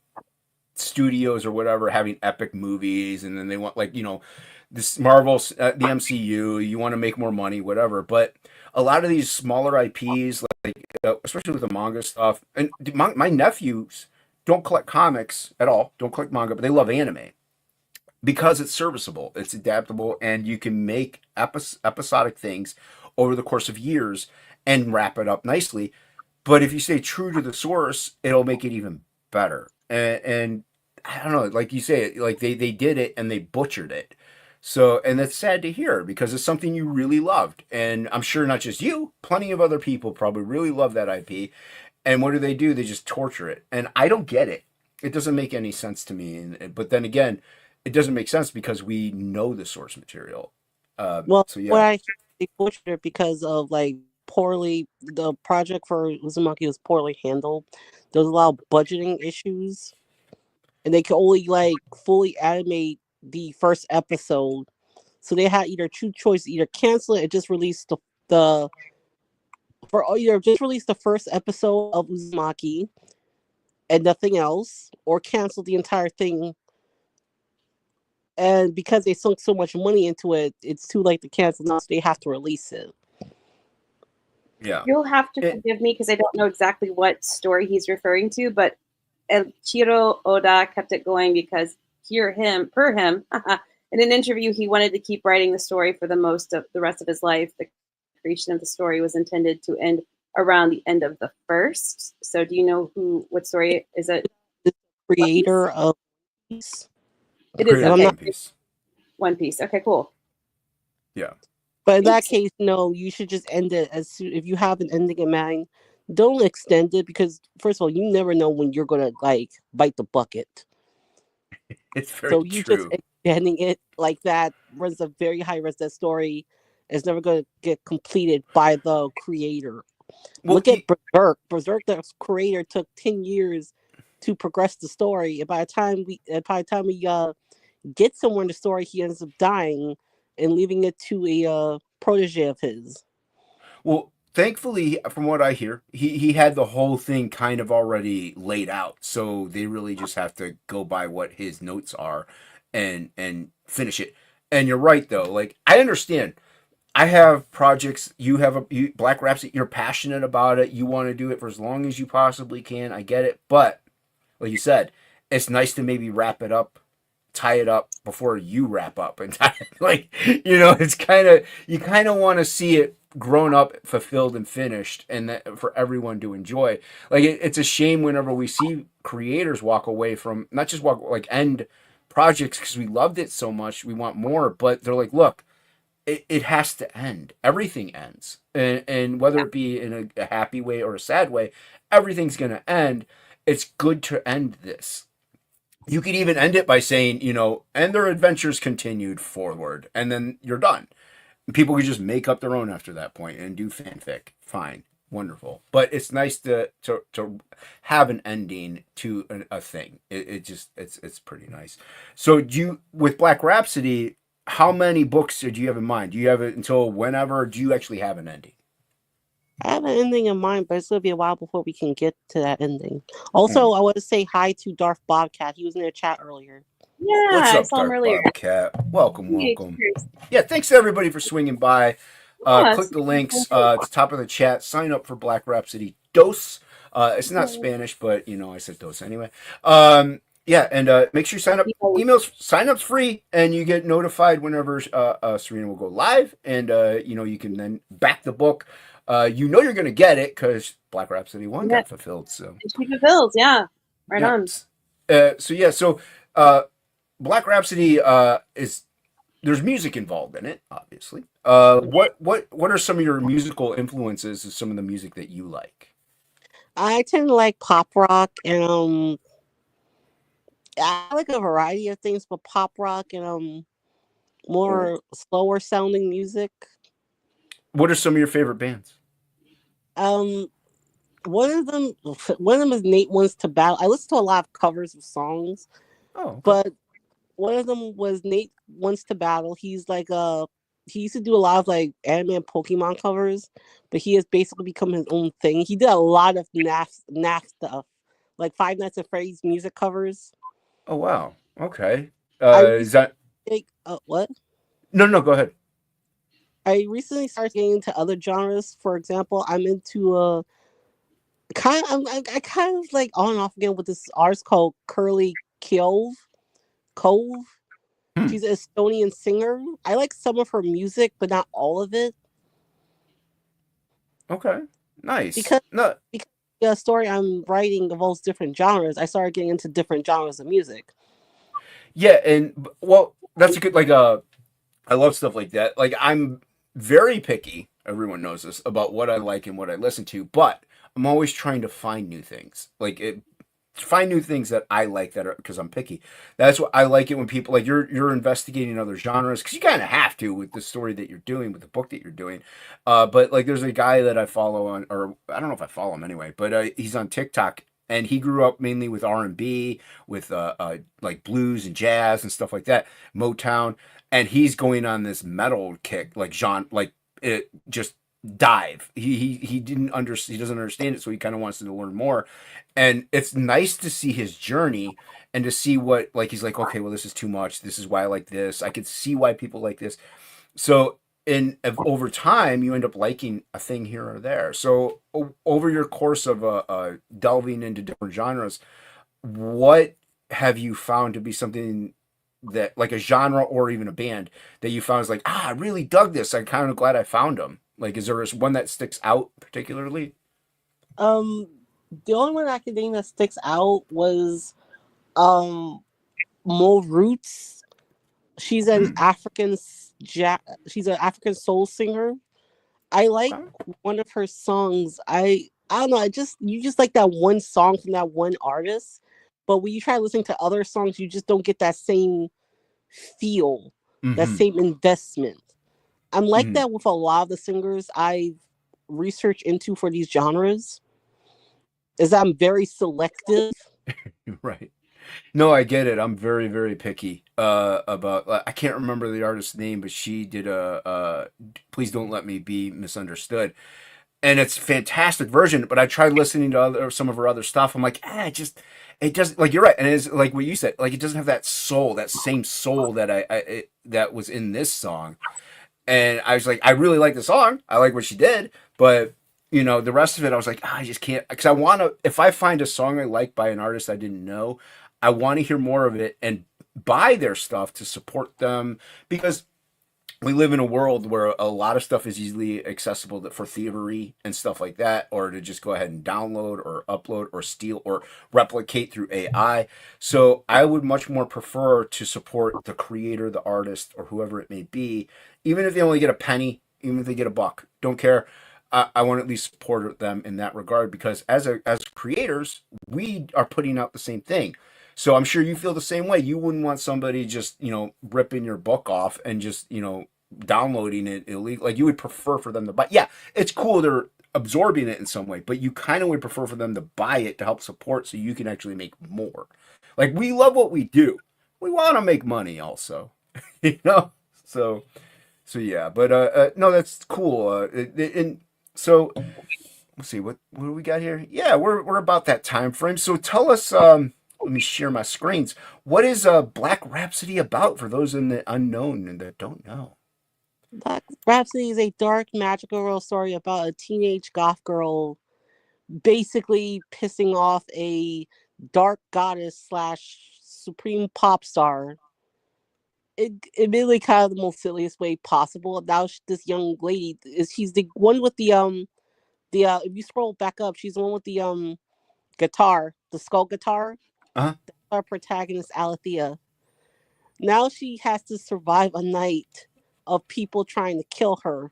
studios or whatever having epic movies, and then they want like this Marvel, the MCU. You want to make more money, whatever. But a lot of these smaller IPs, like especially with the manga stuff, and my nephews don't collect comics at all, don't collect manga, but they love anime because it's serviceable, it's adaptable, and you can make episodic things over the course of years and wrap it up nicely. But if you stay true to the source, it'll make it even better. And I don't know, like you say, like they did it and they butchered it. So, and that's sad to hear because it's something you really loved. And I'm sure not just you, plenty of other people probably really love that IP. And what do? They just torture it. And I don't get it. It doesn't make any sense to me. But then again, it doesn't make sense because we know the source material. Well, So what yeah, I hear, they butchered it because of like the project for Uzumaki was poorly handled. There was a lot of budgeting issues, and they could only like fully animate the first episode. So they had either two choices: either cancel it and just release the for either just release the first episode of Uzumaki and nothing else, or cancel the entire thing. And because they sunk so much money into it, it's too late to cancel now, so they have to release it. yeah. You'll have to It, forgive me because I don't know exactly what story he's referring to, but Chiro Oda kept it going because per him, in an interview, he wanted to keep writing the story for the rest of his life. The creation of the story was intended to end around the end of the first. So, do you know what story is it? The creator of Peace. It is creator of okay. One Piece. One Piece. Okay, cool. Yeah. But in that case, no, you should just end it as soon if you have an ending in mind. Don't extend it because first of all, you never know when you're gonna like bite the bucket. It's very So you just true. extending it like that runs a very high risk. That story is never gonna get completed by the creator. Well, Look at Berserk. Berserk, the creator took 10 years to progress the story. And by the time we get somewhere in the story, he ends up dying and leaving it to a protege of his. well, thankfully, from what I hear, he had the whole thing kind of already laid out, so they really just have to go by what his notes are, and finish it. And you're right though. Like I understand. I have projects. You have Black Rhapsody. You're passionate about it. You want to do it for as long as you possibly can. I get it, but like you said, it's nice to maybe wrap it up, tie it up before you wrap up, and like it's kind of you kind of want to see it grown up, fulfilled, and finished, and that for everyone to enjoy. Like it's a shame whenever we see creators walk away from not just end projects because we loved it so much, we want more, but they're like, look, it has to end. Everything ends, and whether it be in a happy way or a sad way, everything's gonna end. It's good to end this. You could even end it by saying, and their adventures continued forward, and then you're done. People could just make up their own after that point and do fanfic. Fine, wonderful. But it's nice to have an ending to a thing. It's pretty nice. So with Black Rhapsody, how many books do you have in mind? Do you have it until whenever? Do you actually have an ending? I have an ending in mind, but it's going to be a while before we can get to that ending. Also, I want to say hi to Darth Bobcat. He was in the chat earlier. Yeah, What's I up, saw him Dark earlier. Bobcat? Welcome. Hey, Welcome. cheers. Yeah, thanks to everybody for swinging by. Yeah, Click the links at the top of the chat. Sign up for Black Rhapsody Dos. It's not Spanish, but I said dos anyway. Yeah, and make sure you sign up. People, Emails, sign up's free, and you get notified whenever Serena will go live, and you can then back the book. You're going to get it because Black Rhapsody 1 yeah, got fulfilled. So she fulfills. Yeah, right yeah, on. so uh, Black Rhapsody is there's music involved in it, obviously. What are some of your musical influences? Of some of the music that you like? I tend to like pop rock and I like a variety of things, but pop rock and more slower sounding music. What are some of your favorite bands? Um, one of them, one of them is Nate Wants to Battle. I listen to a lot of covers of songs, Oh, okay. but one of them was Nate Wants to Battle. He's like he used to do a lot of like anime and Pokemon covers, but he has basically become his own thing. He did a lot of NAF stuff, like Five Nights at Freddy's music covers. Oh, wow. Okay. I Is recently that what? no? No, go ahead. I recently started getting into other genres. For example, I'm into I kind of like on and off again with this artist called Curly Cove. Hmm. She's an Estonian singer. I like some of her music, but not all of it Okay. Nice. because No. because the story I'm writing involves different genres. I started getting into different genres of music. Yeah, and well, that's a good I love stuff like that. Like I'm very picky. Everyone knows this about what I like and what I listen to, but I'm always trying to find new things. Find new things that I like that are because I'm picky. That's what I like it when people like you're investigating other genres because you kind of have to with the story that you're doing with the book that you're doing. But like there's a guy that I follow on, or I don't know if I follow him anyway, but he's on TikTok and he grew up mainly with R&B, with like blues and jazz and stuff like that, Motown, and he's going on this metal kick, like genre, like it just dive. He didn't he doesn't understand it, so he kind of wants to learn more, and it's nice to see his journey and to see what like he's like. Okay, well, this is too much. This is why I like this. I could see why people like this. So over time, you end up liking a thing here or there. So over your course of delving into different genres, what have you found to be something that like a genre or even a band that you found is like, I really dug this. I'm kind of glad I found them. Like, is there one that sticks out particularly? Um, the only one I can think that sticks out was um Mo Roots. She's an Hmm. she's an African soul singer. I like Okay. one of her songs. I don't know. You just like that one song from that one artist, but when you try listening to other songs, you just don't get that same feel, that Mm-hmm. same investment. I'm like Mm-hmm. that with a lot of the singers I've researched into for these genres. Is that I'm very selective. Right. No, I get it. I'm very, very picky about. I can't remember the artist's name, but she did a "Please Don't Let Me Be Misunderstood," and it's a fantastic version. But I tried listening to some of her other stuff. I'm like, it doesn't like you're right, and it's like what you said. Like it doesn't have that soul, that same soul that that was in this song. And I was like, I really like the song. I like what she did, but the rest of it, I was like, I just can't because I want to. If I find a song I like by an artist I didn't know, I want to hear more of it and buy their stuff to support them because we live in a world where a lot of stuff is easily accessible for thievery and stuff like that, or to just go ahead and download or upload or steal or replicate through AI. So I would much more prefer to support the creator, the artist, or whoever it may be, even if they only get a penny, even if they get a buck. Don't care. I want to at least support them in that regard because as creators, we are putting out the same thing. So I'm sure you feel the same way. You wouldn't want somebody just, ripping your book off and just, downloading it illegal. Like you would prefer for them to buy. Yeah, it's cool they're absorbing it in some way, but you kind of would prefer for them to buy it to help support so you can actually make more. Like we love what we do. We want to make money also. you know? So yeah, but no, that's cool. And so let's see what do we got here? Yeah, we're about that time frame. So tell us let me share my screens. What is Black Rhapsody about for those in the unknown and that don't know? Black Rhapsody is a dark, magical girl story about a teenage goth girl basically pissing off a dark goddess slash supreme pop star. It really kind of the most silliest way possible. Now this young lady is she's the one with the if you scroll back up, she's the one with the guitar, the skull guitar. Uh-huh. Our protagonist Alethea. Now she has to survive a night of people trying to kill her,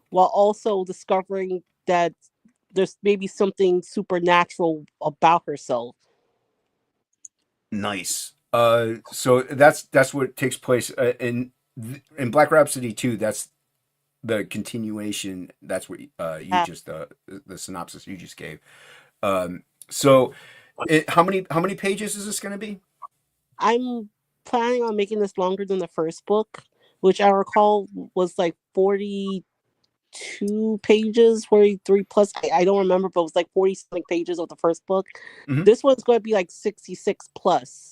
while also discovering that there's maybe something supernatural about herself. Nice. So that's what takes place in Black Rhapsody 2. That's the continuation. That's what you Uh, just the synopsis you just gave. So how many pages is this going to be? I'm planning on making this longer than the first book, which I recall was like 42 pages, 43 plus. I don't remember, but it was like 40 something pages of the first book. Mhm. This one's going to be like 66 plus.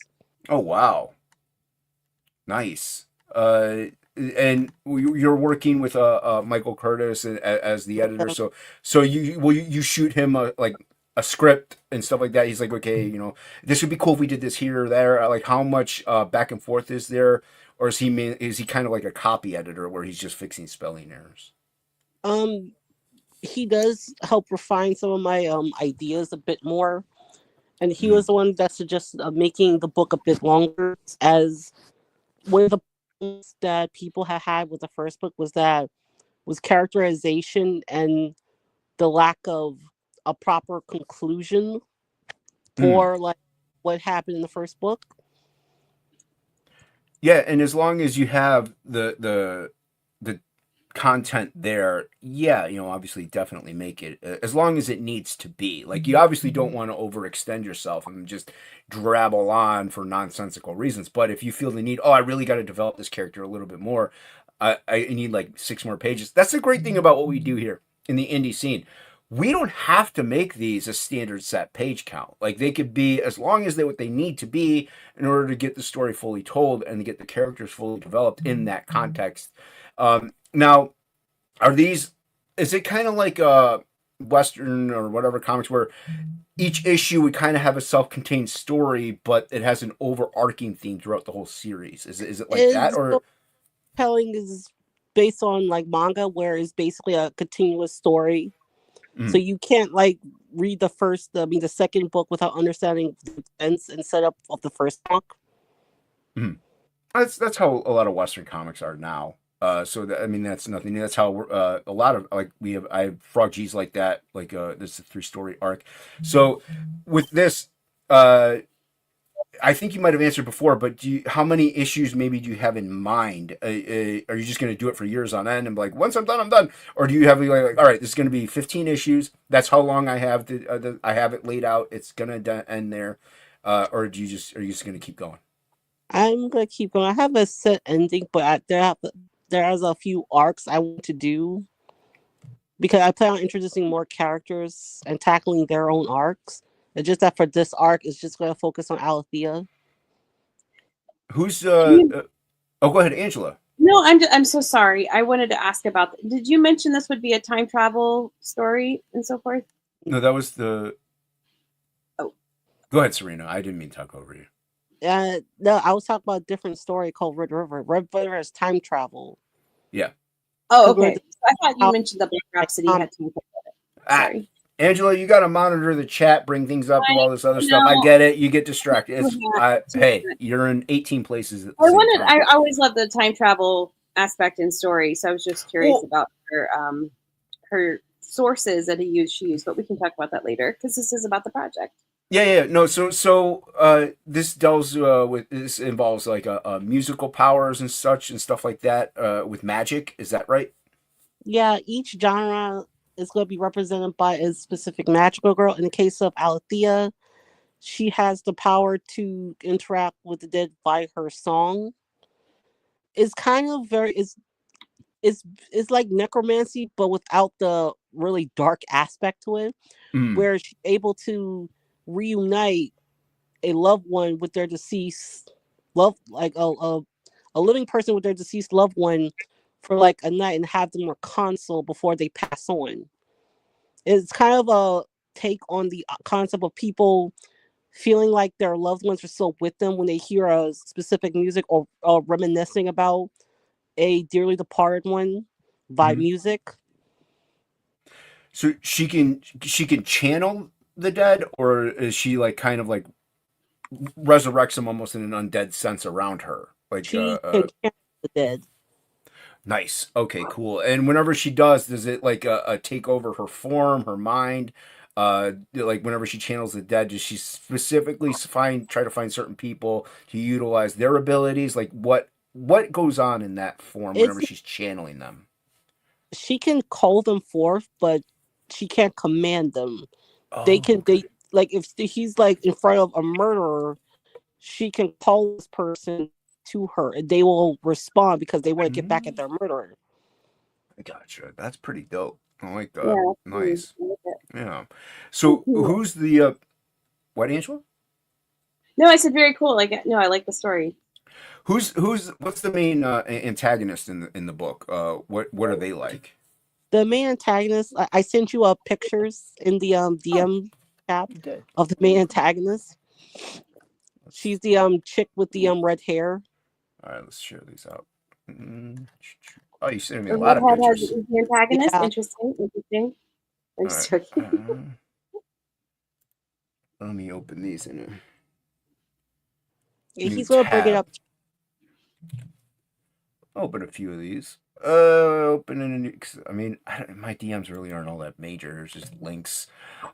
Oh wow, nice. And you're working with Michael Curtis as the editor. So you shoot him like a script and stuff like that. He's like, okay, this would be cool if we did this here or there. Like, how much back and forth is there, or is he kind of like a copy editor where he's just fixing spelling errors? Um, he does help refine some of my ideas a bit more, and he Mm. was the one that suggested making the book a bit longer. As one of the problems that people had with the first book was characterization and the lack of a proper conclusion Mm. for like what happened in the first book. Yeah, and as long as you have the content there, yeah, obviously definitely make it as long as it needs to be. Like, you obviously don't want to overextend yourself and just drabble on for nonsensical reasons. But if you feel the need, oh, I really got to develop this character a little bit more, I need like 6 more pages. That's the great thing about what we do here in the indie scene. We don't have to make these a standard set page count. Like, they could be as long as what they need to be in order to get the story fully told and to get the characters fully developed in that context. Now, is it kind of like Western or whatever comics where each issue would kind of have a self-contained story, but it has an overarching theme throughout the whole series? Is it like that, Is or telling is based on like manga, where it's basically a continuous story. So mm, you can't like read the second book without understanding the events and setup of the first book. mm. That's how a lot of Western comics are now. So I mean, that's nothing new. That's how a lot of, like, I have Frog G's like that. Like, this is a 3-story arc. So with this, I think you might have answered before, but how many issues maybe do you have in mind? Are you just going to do it for years on end and be like, once I'm done, I'm done? Or do you have like, all right, this is going to be 15 issues. That's how long I have I have it laid out. It's going to end there. Or are you just going to keep going? I'm gonna keep going. I have a set ending, but there's a few arcs I want to do because I plan on introducing more characters and tackling their own arcs. It's just that for this arc, it's just gonna focus on Alethea. Who's Can you, oh, go ahead, Angela. no, I'm so sorry. I wanted to ask about. Did you mention this would be a time travel story and so forth? No, that was the. Oh. Go ahead, Serena. I didn't mean to talk over you. No, I was talking about a different story called Red River. Red River is time travel. Yeah. Oh, Where okay. So I thought you mentioned the Black Rhapsody had time travel. Sorry. Angela, you got to monitor the chat, bring things up, do all this other stuff. I know. get it. You get distracted. Hey, you're in 18 places at the same time. I always love the time travel aspect in story, so I was just curious about her sources that she used, but we can talk about that later because this is about the project. Yeah. No, this this involves like musical powers and such and stuff like that with magic. Is that right? Yeah, each genre is going to be represented by a specific magical girl. In the case of Alethea, she has the power to interact with the dead by her song. It's kind of it's like necromancy, but without the really dark aspect to it, where she's able to reunite a loved one with their deceased like a living person with their deceased loved one for like a night and have them console before they pass on. It's kind of a take on the concept of people feeling like their loved ones are still with them when they hear a specific music, or reminiscing about a dearly departed one by Mhm. music. So she can channel the dead, or is she like kind of like resurrects them almost in an undead sense around her? Like She can channel the dead. nice. Okay, cool. And whenever she does it like take over her form, her mind? Like whenever she channels the dead, does she specifically try to find certain people to utilize their abilities? Like what goes on in that form whenever It's she's channeling them? She can call them forth, but she can't command them. Oh, They okay. like if he's like in front of a murderer, she can call this person to her, and they will respond because they want to get back at Mm, their murderer. I gotcha. That's pretty dope. I like that. Yeah. Nice. I like it. Yeah. Very So cool. who's the what, Angela? No, I said very cool. Like, no, I like the story. Who's what's the main antagonist in the book? What are they like? The main antagonist, I sent you pictures in the Oh, DM chat you did. of the main Cool. antagonist. Let's She's the chick with the red hair. all right. Let's share these out. Mm, oh, you sent me The a lot of redhead has pictures. is the antagonist. Yeah, Interesting. Interesting. I'm All right. just joking. Let me open these in a yeah, new he's gonna bring it tab. up. Open a few of these. Open in a new. I mean, my DMs really aren't all that major. There's just links.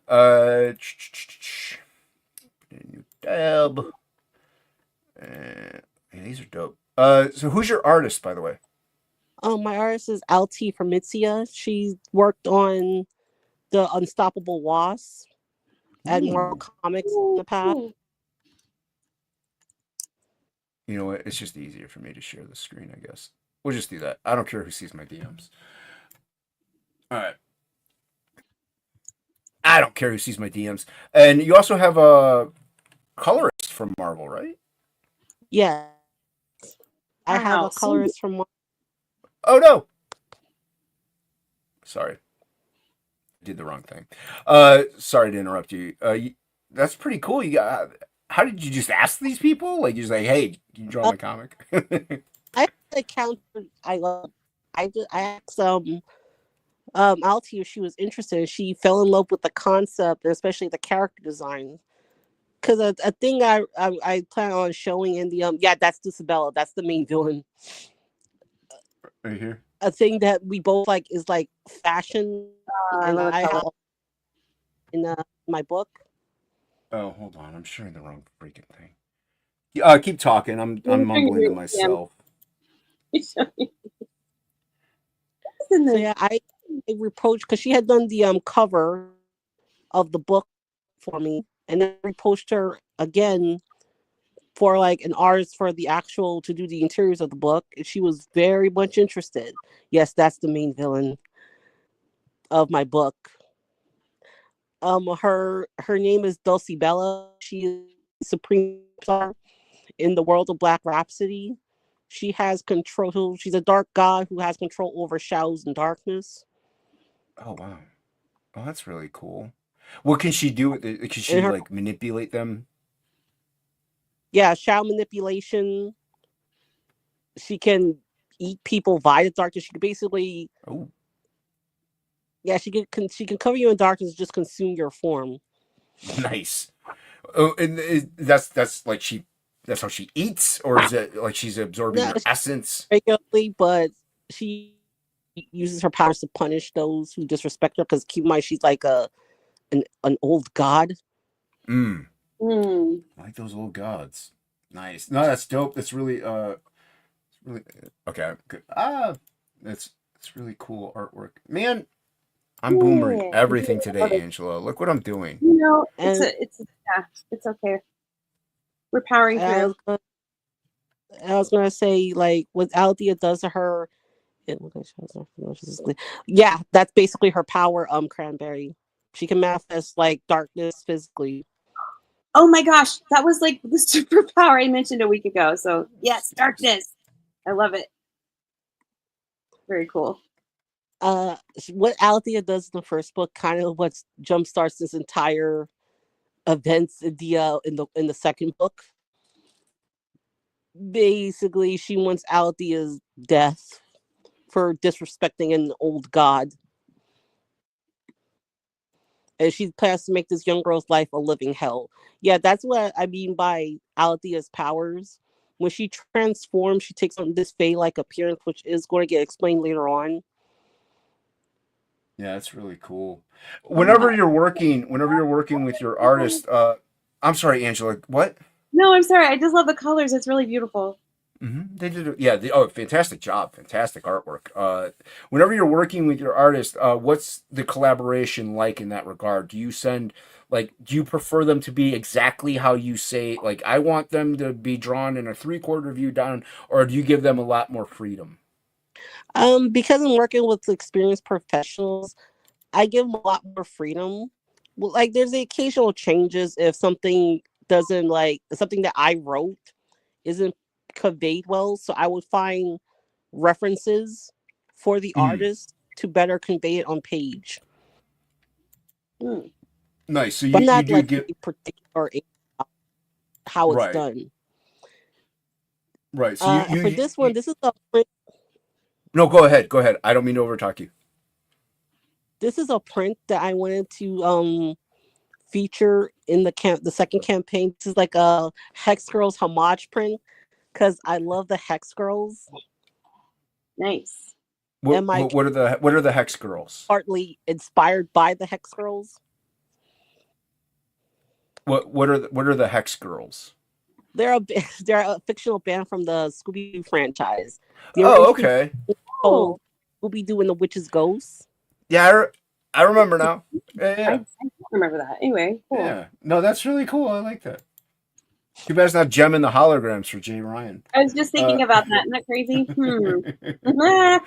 Uh, new tab. Yeah, these are dope. So who's your artist, by the way? My artist is LT from Mitsia. She worked on the Unstoppable Wasp and Marvel Ooh, Comics in Ooh, the past. cool. you know what? It's just easier for me to share the screen, I guess. We'll just do that. I don't care who sees my DMs. All right. I don't care who sees my DMs. And you also have a colorist from Marvel, right? Yeah, I have Wow. a So colorist from Oh no. Sorry. Did the wrong thing. Sorry to interrupt you. That's pretty cool. You got. How did you just ask these people? Like, you just like, hey, can you draw uh, my comic? I encountered. I asked Alti if she was interested. She fell in love with the concept, and especially the character design. Because a thing I plan on showing in the yeah, that's Isabella. That's the main villain. Right here. A thing that we both like is like fashion, I and love I color. have in my book. Oh, hold on. I'm sharing the wrong freaking thing. Keep talking. I'm I'm trying to mumbling to do myself. So yeah, I reproached because she had done the cover of the book for me, and then I reproached her again for like an artist for the actual to do the interiors of the book, and she was very much interested. Yes, that's the main villain of my book. Her name is Dulcie Bella. She is supreme star in the world of Black Rhapsody. She has control. She's a dark god who has control over shadows and darkness. Oh wow. Oh, that's really cool. What can she do with it? Can And she her, like manipulate them? yeah, shadow manipulation. She can eat people via the darkness. She can basically, Oh, yeah, she can cover you in darkness, just consume your form. nice. Oh, and that's like that's how she eats, or is it like she's absorbing No, their essence? regularly, but she uses her powers to punish those who disrespect her. Because keep in mind, she's like an old god. Mm. Hmm. I like those old gods. Nice. No, that's dope. That's really really okay. Good. That's really cool artwork. Man, I'm boomering Yeah. everything today, Angela. Look what I'm doing. You know, And yeah, it's okay. We're powering I through. was gonna, I was gonna say like what Althea does to her. Yeah, that's basically her power. Cranberry. She can manifest like darkness physically. Oh my gosh, that was like the superpower I mentioned a week ago. So yes, darkness. I love it. Very cool. What Althea does in the first book kind of what jumpstarts this entire events in the second book. Basically, she wants Althea's death for disrespecting an old god, and she plans to make this young girl's life a living hell. Yeah, that's what I mean by Althea's powers. When she transforms, she takes on this Fae-like appearance, which is going to get explained later on. Yeah, that's really cool. Yeah. Whenever you're working with your artist, I'm sorry, Angela. What? No, I'm sorry. I just love the colors. It's really beautiful. They did it. Yeah. Fantastic job. Fantastic artwork. Whenever you're working with your artist, what's the collaboration like in that regard? Do you prefer them to be exactly how you say, like, I want them to be drawn in a 3/4 view down, or do you give them a lot more freedom? Because I'm working with experienced professionals, I give them a lot more freedom. Well, like there's the occasional changes if something that I wrote isn't conveyed well. So I would find references for the Mhm. artist to better convey it on page. Hmm. Nice. So But I'm you not do like get particular in how it's right, done. right. So you, For you, this one, you this is a print. no, go ahead, go ahead. I don't mean to overtalk you. This is a print that I wanted to feature in the second campaign. This is like a Hex Girls homage print because I love the Hex Girls, Nice. and my What are the Hex Girls? partly inspired by the Hex Girls. What are the Hex Girls? They're a fictional band from the Scooby Doo franchise. They were Oh, introduced okay. Oh, called Scooby Doo and the Witch's Ghost. Yeah, I remember now. Yeah, I yeah, don't remember that. Anyway, cool. yeah. No, that's really cool. I like that. Too bad it's not Gem and the Holograms for Jay Ryan. I was just Uh, thinking about that. Isn't that crazy? Ah,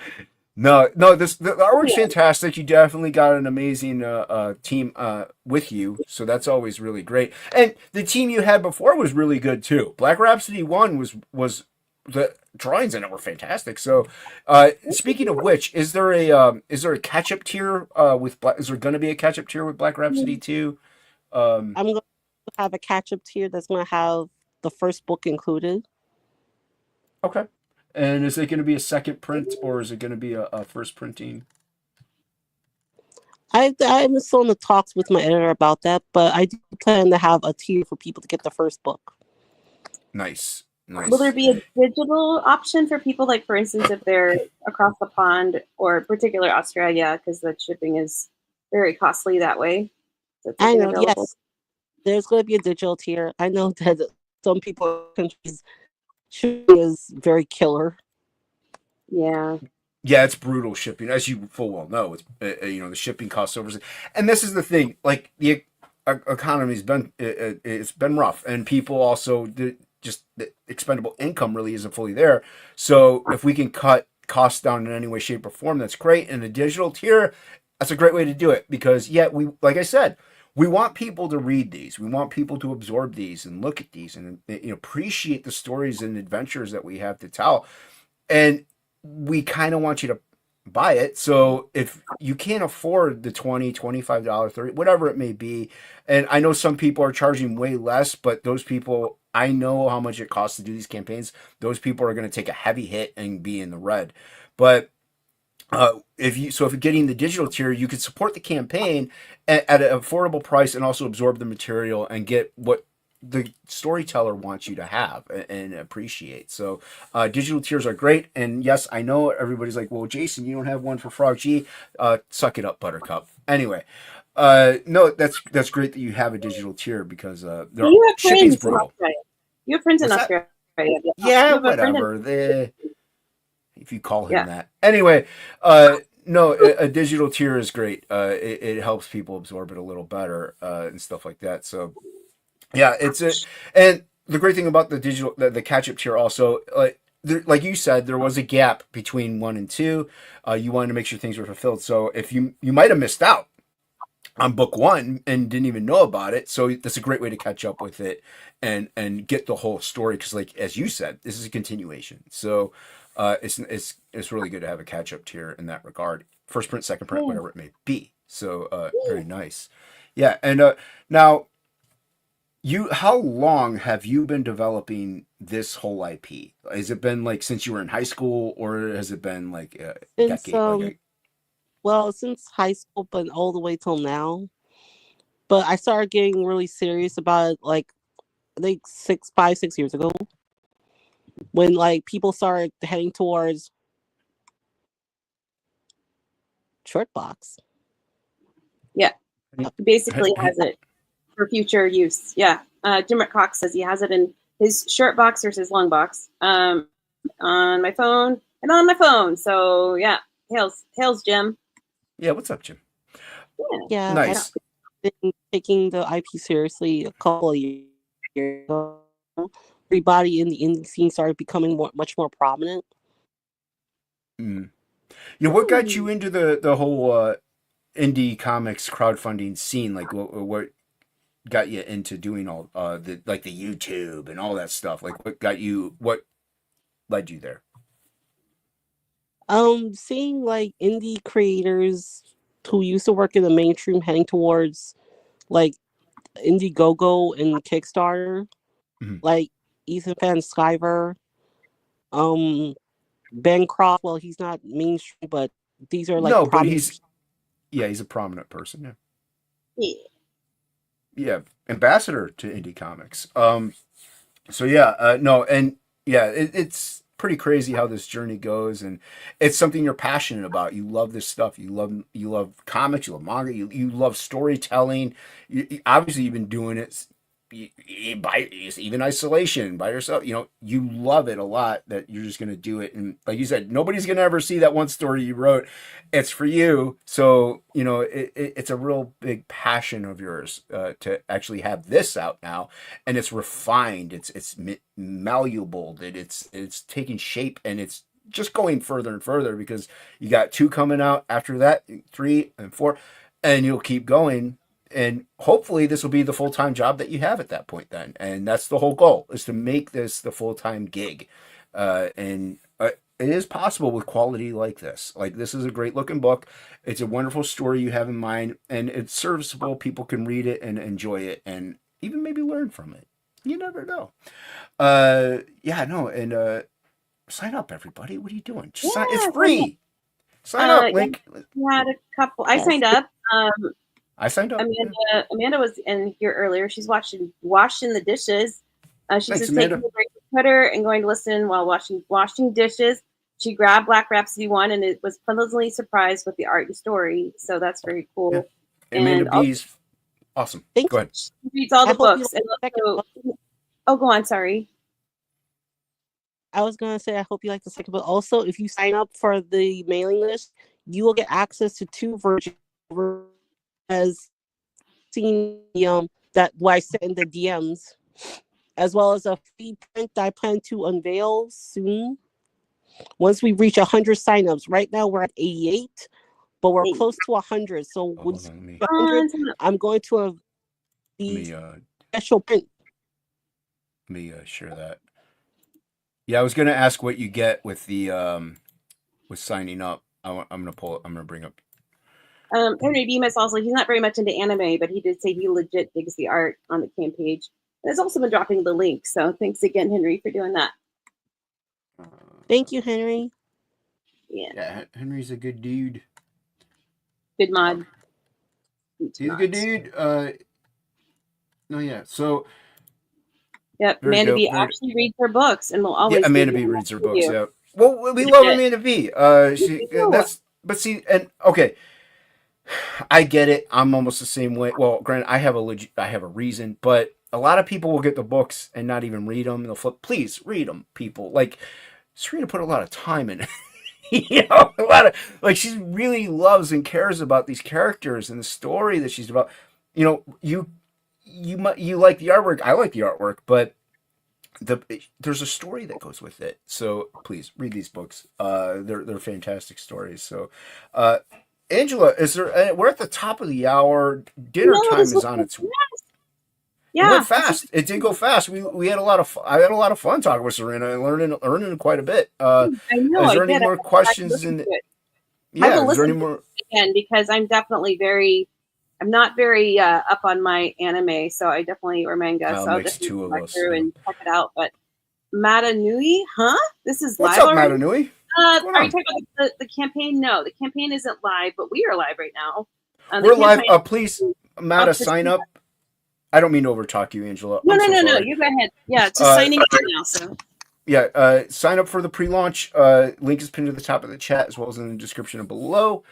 no. The artwork's yeah. fantastic. You definitely got an amazing team with you, so that's always really great. And the team you had before was really good too. Black Rhapsody One was the drawings in it were fantastic. So, speaking of which, is there a catch up tier with Black? Is there going to be a catch up tier with Black Rhapsody Two? Um, I'm going to have a catch up tier that's going to have the first book included. okay. And is it going to be a second print or is it going to be a first printing? I'm still in the talks with my editor about that, but I do plan to have a tier for people to get the first book. Nice, Will there nice. be a digital option for people, like, for instance, if they're across the pond or particular Australia, because the shipping is very costly that way? Is that I something know, available? yes, there's going to be a digital tier. I know that some people countries shipping is very killer. Yeah. Yeah, it's brutal shipping, as you full well know. It's the shipping costs over, and this is the thing. Like the economy's been it's been rough, and people also just the expendable income really isn't fully there. So if we can cut costs down in any way, shape, or form, that's great. And a digital tier, that's a great way to do it because we like I said. We want people to read these. We want people to absorb these and look at these and appreciate the stories and adventures that we have to tell. And we kind of want you to buy it. So if you can't afford the $20, $25, 30, whatever it may be, and I know some people are charging way less, but those people, I know how much it costs to do these campaigns. Those people are going to take a heavy hit and be in the red. But if you're getting the digital tier, you could support the campaign at an affordable price and also absorb the material and get what the storyteller wants you to have and appreciate. So digital tiers are great. And yes, I know everybody's like, well, Jason, you don't have one for Frog G. Suck it up, Buttercup. Anyway, no, that's great that you have a digital tier because Do you have shipping's friends in brutal. Australia? You have friends in What's that? Australia. Yeah, You have a friend in. whatever. If you call him Yeah. that. Anyway, no, a digital tier is great. It helps people absorb it a little better and stuff like that. So yeah, and the great thing about the catch up tier also, like you said, there was a gap between 1 and 2. You wanted to make sure things were fulfilled. So if you might have missed out on book 1 and didn't even know about it, so that's a great way to catch up with it and get the whole story because, like as you said, this is a continuation. So it's really good to have a catch up tier in that regard. First print, second print, Yeah. whatever it may be. So very nice. Yeah, and now how long have you been developing this whole IP? Has it been like since you were in high school, or has it been like a Since decade? since high school, but all the way till now. But I started getting really serious about it, like I think 6 years ago, when like people started heading towards short box. Yeah, Any- he basically has it for future use. Yeah, Jim Cox says he has it in his short box versus long box on my phone and on my phone. So yeah, hails, Jim. Yeah, what's up, Jim? Yeah, Nice. I've been taking the IP seriously a couple of years ago. Everybody in the indie scene started becoming much more prominent. Mm. What got you into the whole indie comics crowdfunding scene? Like, what got you into doing all the like the YouTube and all that stuff? Like, what led you there? Seeing like indie creators who used to work in the mainstream heading towards like Indiegogo and Kickstarter, Mhm. like Ethan Van Sciver, um, Ben Croft. Well, he's not mainstream, but these are like No, but prominent. he's a prominent person. Yeah, Yeah. yeah, ambassador to indie comics. So yeah, no, and yeah, it's pretty crazy how this journey goes, and it's something you're passionate about. You love this stuff. You love comics. You love manga. You love storytelling. Obviously, you've been doing it by even isolation by yourself. You love it a lot. That you're just gonna do it, and like you said, nobody's gonna ever see that one story you wrote. It's for you, so it's a real big passion of yours to actually have this out now, and it's refined, it's malleable, that it's taking shape, and it's just going further and further because you got 2 coming out after that, 3 and 4, and you'll keep going, and hopefully this will be the full-time job that you have at that point then, and that's the whole goal, is to make this the full-time gig, and it is possible with quality like this. Like, this is a great looking book. It's a wonderful story you have in mind, and it's serviceable. People can read it and enjoy it, and even maybe learn from it. You never know. Yeah, no, and sign up, everybody. What are you doing? Just sign. It's free. Sign up. Link. We had a couple. I Yes. signed up. I signed up. Amanda was in here earlier. She's washing the dishes. She Thanks, says Amanda. taking a break from Twitter and going to listen while washing dishes. She grabbed Black Rhapsody 1 and it was pleasantly surprised with the art and story. So that's very cool. Yeah. Amanda And B's awesome. Thank Go ahead. she reads all I the hope you books. like And the second also, book. oh, go on. Sorry. I was gonna say I hope you like the second book. Also, if you sign up for the mailing list, you will get access to 2 versions as seen that what I sent in the DMs, as well as a free print that I plan to unveil soon. Once we reach 100 signups, right now we're at 88, but we're Hey. close to 100. So Oh, hold once on. we 100, I'm going to have the special print. Let me share that. Yeah, I was gonna ask what you get with the with signing up. I'm gonna pull. I'm gonna bring up. Henry Bemis also, he's not very much into anime, but he did say he legit digs the art on the cam page. And has also been dropping the link. So thanks again, Henry, for doing that. Thank you, Henry. Yeah. Henry's a good dude. Good mod. He's a good dude. No, yeah. So. Yep, Amanda B actually reads her books, and will always. Yeah, Amanda B reads her books. Yeah. Well, we love Amanda B. But see, and okay, I get it. I'm almost the same way. Well, granted, I have a reason, but a lot of people will get the books and not even read them. They'll flip. Please read them, people. Like, Serena put a lot of time in it. A lot of, like, she really loves and cares about these characters and the story that she's about. You like the artwork. I like the artwork, but there's a story that goes with it. So please read these books. They're fantastic stories. So, Angela, is there? We're at the top of the hour. Dinner time is on its way. Yeah, it went fast. It did go fast. We had a lot of. I had a lot of fun talking with Serena and learning quite a bit. I know. Is there any more questions? I will is there any listen more? again because I'm I'm not very up on my anime, so I definitely or manga. So I'll Makes definitely two go of back us. through and check it out. But Matanui, huh? This is What's live up, already. Matanui? What's going Are you on? talking about the campaign? No, the campaign isn't live, but we are live right now. We're live. Campaign- Please, Mata, sign up. I don't mean to overtalk you, Angela. No, I'm no, so no, no. sorry. You go ahead. Yeah, just signing in now. So Yeah, sign up for the pre-launch. Link is pinned to the top of the chat as well as in the description below.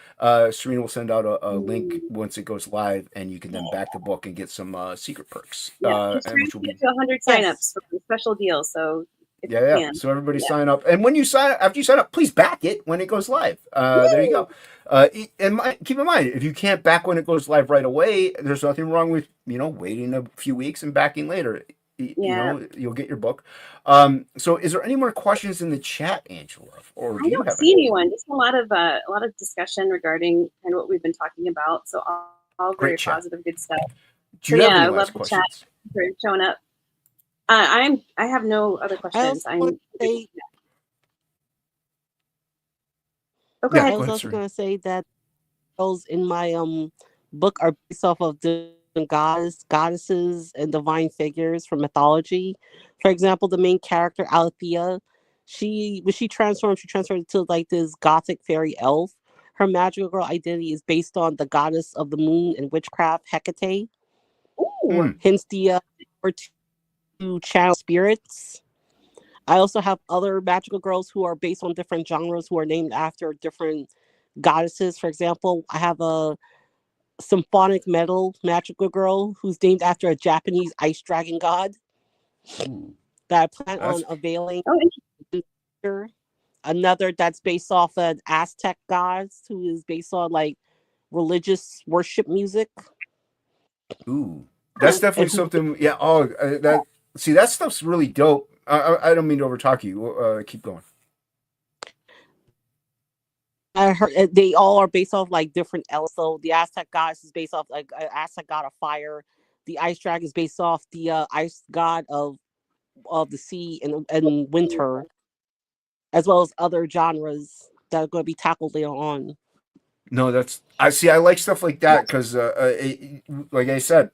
Serena will send out a link once it goes live, and you can then back the book and get some secret perks. yeah, just and which will be to 100 signups for a special deal. So if you can. So everybody sign up, and when you sign up, after you sign up, please back it when it goes live. There you go. Keep in mind, if you can't back when it goes live right away, there's nothing wrong with waiting a few weeks and backing later. You'll get your book. So is there any more questions in the chat, Angela, or do I you don't have see anyone. Just a lot of discussion regarding kind of what we've been talking about. So all very Great chat. positive, good stuff. Do you have any I last love the questions? chat for showing up. I have no other questions. I was also going to say that those in my book are based off of different goddesses and divine figures from mythology. For example, the main character Alethea, when she transformed into like this gothic fairy elf. Her magical girl identity is based on the goddess of the moon and witchcraft, Hecate. Hence the to channel spirits. I also have other magical girls who are based on different genres who are named after different goddesses. For example, I have a symphonic metal magical girl who's named after a Japanese ice dragon god that I plan on availing. Another that's based off an Aztec gods who is based on like religious worship music. Ooh, that's definitely something. Yeah. Oh, that stuff's really dope. I don't mean to overtalk you. Keep going. I heard they all are based off like different elements. So the Aztec goddess is based off like an Aztec god of fire. The ice dragon is based off the ice god of the sea and winter, as well as other genres that are going to be tackled later on. No, I see. I like stuff like that because, like I said,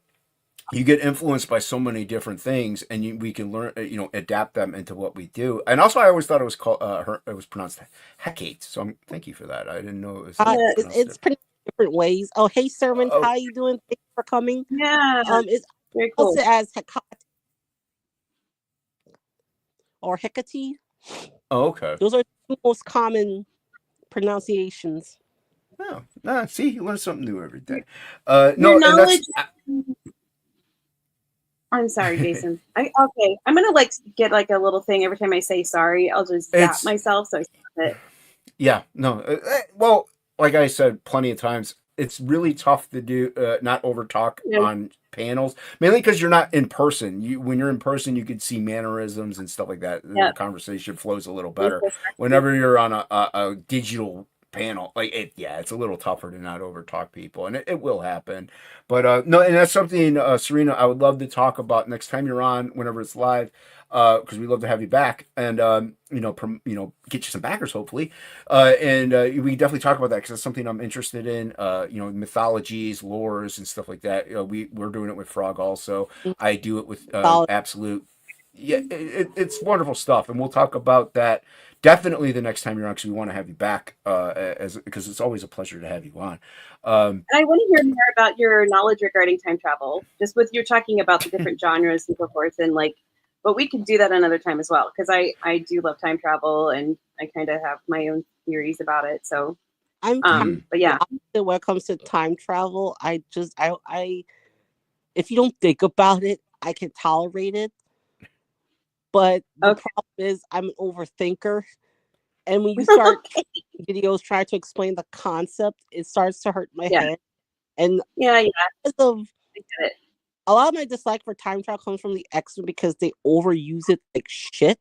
you get influenced by so many different things, and we can learn, adapt them into what we do. And also, I always thought it was called, it was pronounced Hecate. So thank you for that. I didn't know it was. It's pretty different ways. Oh, hey, Sermon, how you doing? Thanks for coming. Yeah, it's very cool. Also as Hecate or Hecate. Oh, okay. Those are the most common pronunciations. Oh, see, you learn something new every day. Your knowledge. I'm sorry, Jason. I'm gonna get like a little thing every time I say sorry. I'll just zap myself so I stop it. Yeah, no. Well, like I said plenty of times, it's really tough to do not over talk on panels, mainly because you're not in person. When you're in person, you can see mannerisms and stuff like that. The conversation flows a little better. Whenever you're on a digital panel, it's a little tougher to not over talk people, and it will happen. But no, and that's something, Serena, I would love to talk about next time you're on, whenever it's live. Because we'd love to have you back and get you some backers hopefully, and we definitely talk about that because it's something I'm interested in. Mythologies, lores, and stuff like that. We're doing it with Frog also. I do it with Absolute. Yeah, it's wonderful stuff, and we'll talk about that definitely the next time you're on because we want to have you back because it's always a pleasure to have you on. And I want to hear more about your knowledge regarding time travel, just with you're talking about the different genres and so forth, and but we could do that another time as well because I do love time travel and I kind of have my own theories about it. So but yeah, when it comes to time travel, I if you don't think about it, I can tolerate it. But the problem is I'm an overthinker. And when you start videos trying to explain the concept, it starts to hurt my head. And a lot of my dislike for time travel comes from the X-Men because they overuse it like shit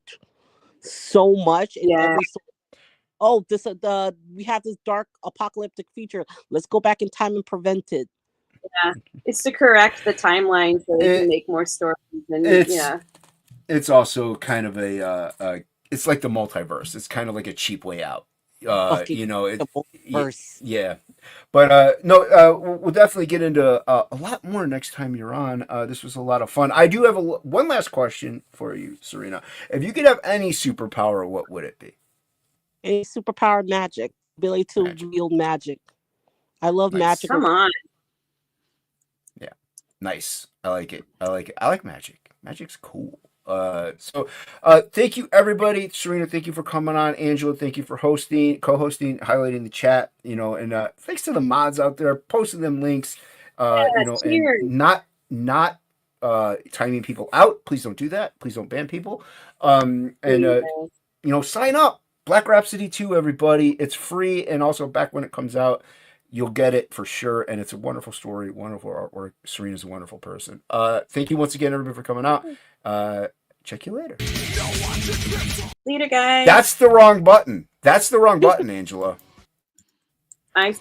so much in every we have this dark apocalyptic future. Let's go back in time and prevent it. Yeah, it's to correct the timeline so they can make more stories. And it's also kind of it's like the multiverse. It's kind of like a cheap way out. fucking You know, verse. yeah. But no, we'll definitely get into a lot more next time you're on. This was a lot of fun. I do have one last question for you, Serena. If you could have any superpower, what would it be? A superpowered magic, ability to Magic. wield magic. I love Nice. magical. Come on. Yeah. Nice. I like it. I like it. I like magic. Magic's cool. Thank you everybody. Serena, thank you for coming on. Angela, thank you for co-hosting, highlighting the chat, and thanks to the mods out there, posting them links, and cheers. not timing people out. Please don't do that. Please don't ban people. Sign up. Black Rhapsody 2, everybody. It's free, and also back when it comes out, you'll get it for sure. And it's a wonderful story, wonderful artwork. Serena's a wonderful person. Thank you once again, everybody, for coming out. Check you later. Later, guys. That's the wrong button. Angela. I